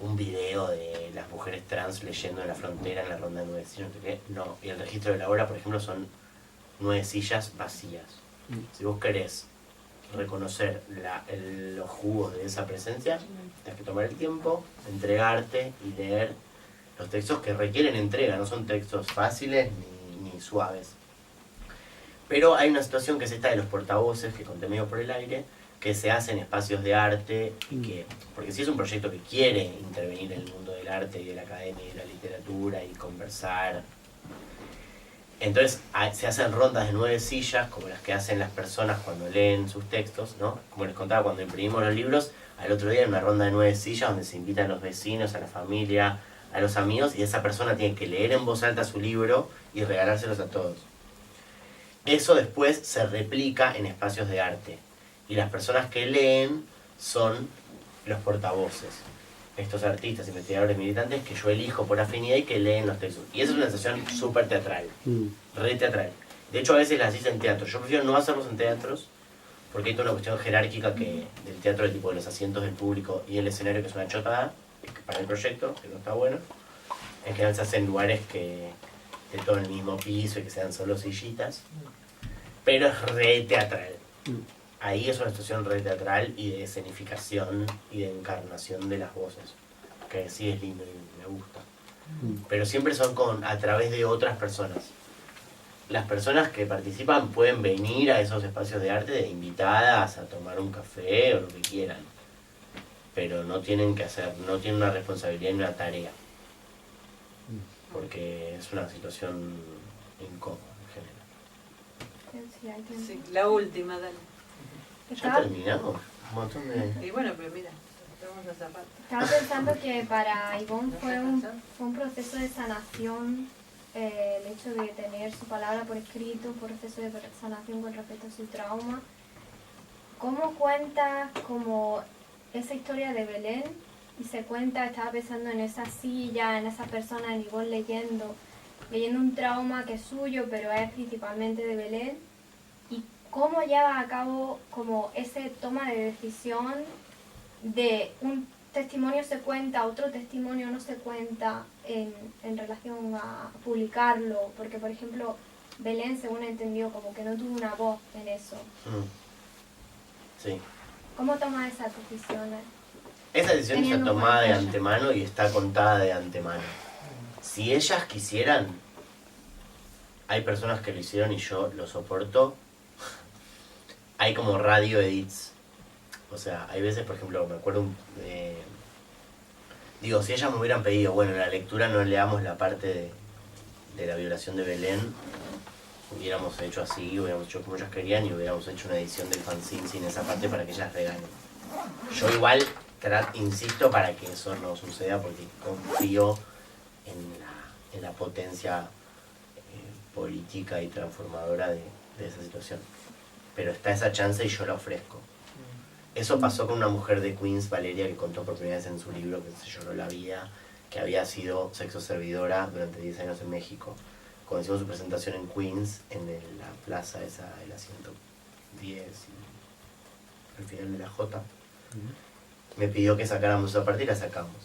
un video de las mujeres trans leyendo en la frontera en la ronda de 9 sillas, no. Y el registro de la obra, por ejemplo, son 9 sillas vacías. Si vos querés reconocer los jugos de esa presencia, tenés que tomar el tiempo, entregarte y leer los textos que requieren entrega, no son textos fáciles ni suaves. Pero hay una situación que es esta de los portavoces, que conté medio por el aire, que se hace en espacios de arte, y porque si es un proyecto que quiere intervenir en el mundo del arte y de la academia y de la literatura y conversar, entonces se hacen rondas de 9 sillas, como las que hacen las personas cuando leen sus textos, ¿no? Como les contaba, cuando imprimimos los libros, al otro día hay una ronda de 9 sillas donde se invitan a los vecinos, a la familia, a los amigos, y esa persona tiene que leer en voz alta su libro y regalárselos a todos. Eso después se replica en espacios de arte, y las personas que leen son los portavoces. Estos artistas, investigadores, militantes que yo elijo por afinidad y que leen los textos. Y esa es una sensación súper teatral, re teatral. De hecho, a veces las hice en teatro. Yo prefiero no hacerlos en teatros, porque hay toda una cuestión jerárquica del teatro, de tipo de los asientos del público y el escenario, que es una chotada para el proyecto, que no está bueno. En general se hace en lugares que de todo el mismo piso y que sean solo sillitas. Pero es re teatral. Ahí es una situación re teatral y de escenificación y de encarnación de las voces, que sí es lindo y me gusta. Pero siempre son a través de otras personas. Las personas que participan pueden venir a esos espacios de arte de invitadas a tomar un café o lo que quieran, pero no tienen una responsabilidad ni una tarea, porque es una situación incómoda en general. Sí, la última, dale. ¿Ya terminamos? Un montón de... Y bueno, pero mira, vamos a zapar. Estaba pensando que para Ivonne fue un proceso de sanación, el hecho de tener su palabra por escrito, un proceso de sanación con respecto a su trauma. ¿Cómo cuenta como esa historia de Belén y se cuenta, estaba pensando en esa silla, en esa persona, en Ivonne leyendo un trauma que es suyo, pero es principalmente de Belén, y cómo lleva a cabo como ese toma de decisión de un testimonio se cuenta, otro testimonio no se cuenta en relación a publicarlo, porque por ejemplo Belén, según entendió, como que no tuvo una voz en eso. Sí. ¿Cómo toma esas decisiones? Esa decisión está Teniendo en tomada de cuenta ella. antemano y está contada de antemano. Si ellas quisieran, hay personas que lo hicieron y yo lo soporto. Hay como radio edits. O sea, hay veces, por ejemplo, me acuerdo, digo, si ellas me hubieran pedido, bueno, en la lectura no leamos la parte de la violación de Belén, hubiéramos hecho así, hubiéramos hecho como ellas querían y hubiéramos hecho una edición del fanzine sin esa parte para que ellas regalen. Yo igual insisto para que eso no suceda porque confío en la potencia política y transformadora de esa situación. Pero está esa chance y yo la ofrezco. Eso pasó con una mujer de Queens, Valeria, que contó por primera vez en su libro que se lloró la vida, que había sido sexo servidora durante 10 años en México. Cuando hicimos su presentación en Queens, en la plaza esa, el asiento 10, al final de la J, me pidió que sacáramos esa parte y la sacamos.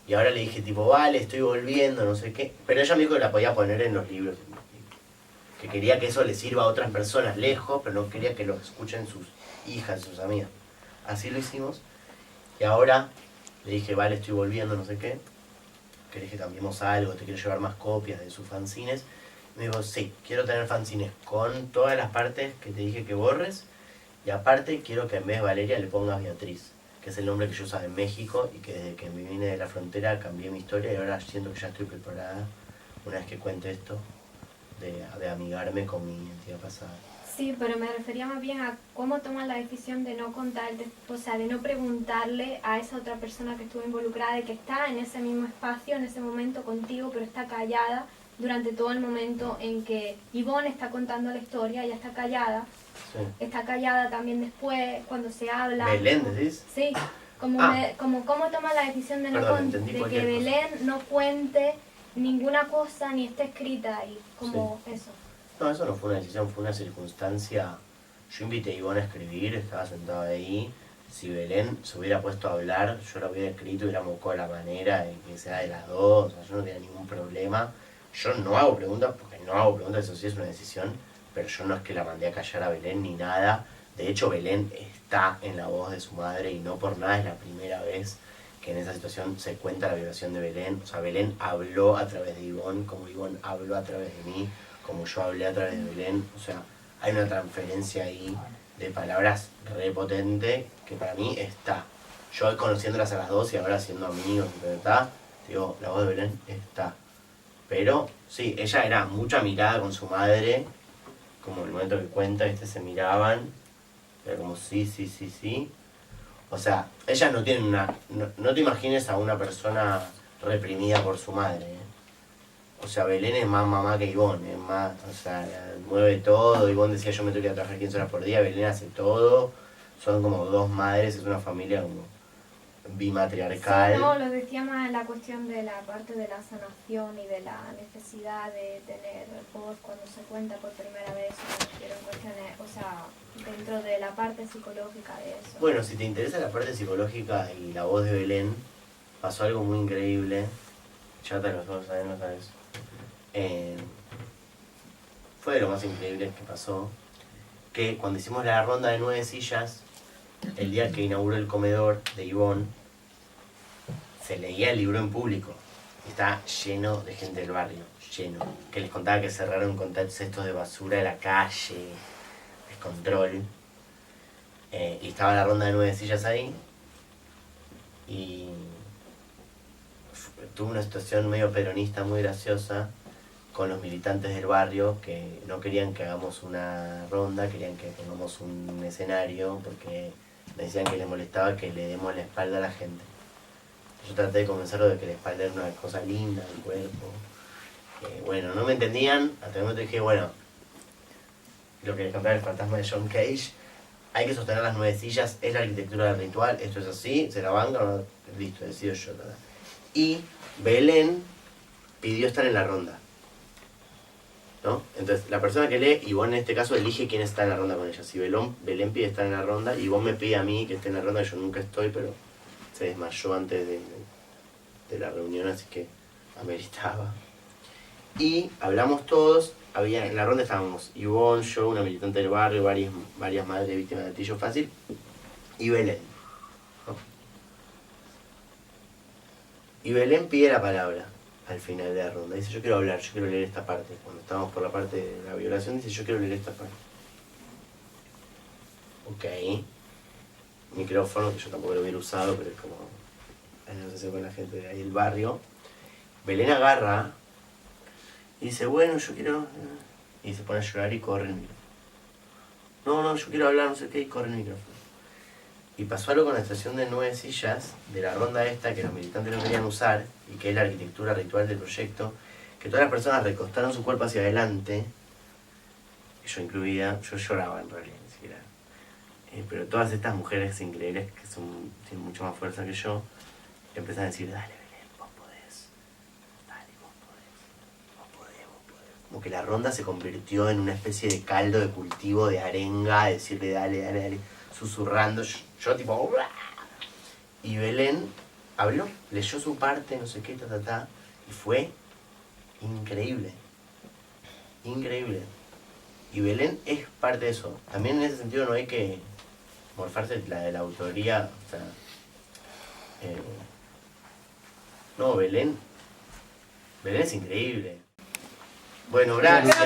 Y ahora le dije tipo, vale, estoy volviendo, no sé qué. Pero ella me dijo que la podía poner en los libros. Que quería que eso le sirva a otras personas lejos, pero no quería que lo escuchen sus hijas, sus amigas. Así lo hicimos. Y ahora le dije, vale, estoy volviendo, no sé qué. ¿Querés que cambiemos algo? ¿Te quiero llevar más copias de sus fanzines? Me dijo, sí, quiero tener fanzines con todas las partes que te dije que borres. Y aparte quiero que en vez de Valeria le pongas Beatriz, que es el nombre que yo usaba en México y que desde que me vine de la frontera cambié mi historia y ahora siento que ya estoy preparada, una vez que cuente esto, de amigarme con mi identidad pasada. Sí, pero me refería más bien a cómo toman la decisión de no contar, o sea, de no preguntarle a esa otra persona que estuvo involucrada, de que está en ese mismo espacio, en ese momento contigo, pero está callada durante todo el momento en que Ivonne está contando la historia, ella está callada. Sí. Está callada también después, cuando se habla. ¿Belén decís? Sí, como cómo toma la decisión de, de que Belén no cuente ninguna cosa ni esté escrita ahí, como sí. Eso. No, eso no fue una decisión, fue una circunstancia. Yo invité a Ivonne a escribir, estaba sentada ahí. Si Belén se hubiera puesto a hablar, yo lo hubiera escrito y hubiera buscado la manera de que sea de las dos, o sea, yo no tenía ningún problema. Yo no hago preguntas, porque no hago preguntas, eso sí es una decisión, pero yo no es que la mandé a callar a Belén ni nada. De hecho, Belén está en la voz de su madre y no por nada es la primera vez que en esa situación se cuenta la violación de Belén. O sea, Belén habló a través de Ivonne, como Ivonne habló a través de mí, como yo hablé a través de Belén. O sea, hay una transferencia ahí de palabras repotente que para mí está. Yo conociéndolas a las dos y ahora siendo amigos, ¿verdad? Digo, la voz de Belén está. Pero sí, ella era mucha mirada con su madre, como el momento que cuenta, se miraban, era como sí. O sea, ellas no tienen no te imagines a una persona reprimida por su madre, ¿eh? O sea, Belén es más mamá que Ivonne, es más, o sea, mueve todo. Ivonne decía yo me tengo que ir a trabajar 15 horas por día, Belén hace todo. Son como dos madres, es una familia como bimatriarcal. Sí, no, lo decía más en la cuestión de la parte de la sanación y de la necesidad de tener voz cuando se cuenta por primera vez, pero en cuestiones, o sea, dentro de la parte psicológica de eso. Bueno, si te interesa la parte psicológica y la voz de Belén, pasó algo muy increíble. Ya te lo sabes, no sabes. Fue de lo más increíble que pasó, que cuando hicimos la ronda de 9 sillas, el día que inauguró el comedor de Ivonne, se leía el libro en público. Y estaba lleno de gente del barrio, lleno. Que les contaba que cerraron con cestos de basura de la calle, descontrol. Y estaba la ronda de 9 sillas ahí. Y tuve una situación medio peronista muy graciosa con los militantes del barrio que no querían que hagamos una ronda, querían que pongamos un escenario porque decían que les molestaba que le demos la espalda a la gente. Yo traté de convencerlos de que la espalda era una cosa linda del cuerpo. Bueno, no me entendían, hasta el momento dije, bueno, lo que les contaba el fantasma de John Cage, hay que sostener las 9 sillas, es la arquitectura del ritual, esto es así, se la banca, no, listo, decido yo. Y Belén pidió estar en la ronda, ¿no? Entonces, la persona que lee, y vos en este caso elige quién está en la ronda con ella. Si Belén pide estar en la ronda, y vos me pide a mí que esté en la ronda, yo nunca estoy, pero se desmayó antes de la reunión, así que ameritaba. Y hablamos todos, en la ronda estábamos Ivonne, yo, una militante del barrio, varias madres víctimas de gatillo fácil, y Belén, ¿no? Y Belén pide la palabra al final de la ronda. Dice, yo quiero hablar, yo quiero leer esta parte. Cuando estábamos por la parte de la violación, dice, yo quiero leer esta parte. Ok. Micrófono, que yo tampoco lo hubiera usado, pero es como la negociación con la gente de ahí del barrio. Belén agarra y dice, bueno, yo quiero... Y se pone a llorar y corre el micrófono. No, yo quiero hablar, no sé qué, y corre el micrófono. Y pasó algo con la estación de 9 sillas, de la ronda esta, que los militantes no querían usar, y que es la arquitectura ritual del proyecto, que todas las personas recostaron su cuerpo hacia adelante, y yo incluida, yo lloraba en realidad, ni siquiera. Pero todas estas mujeres increíbles, que tienen mucho más fuerza que yo, empiezan a decir, dale Belén, vos podés, dale, vos podés. Como que la ronda se convirtió en una especie de caldo de cultivo, de arenga, de decirle dale, susurrando, yo tipo... ¡Uah! Y Belén habló, leyó su parte, no sé qué, y fue increíble. Y Belén es parte de eso. También en ese sentido no hay que morfarse de la autoría, o sea... no, Belén es increíble. Bueno, gracias.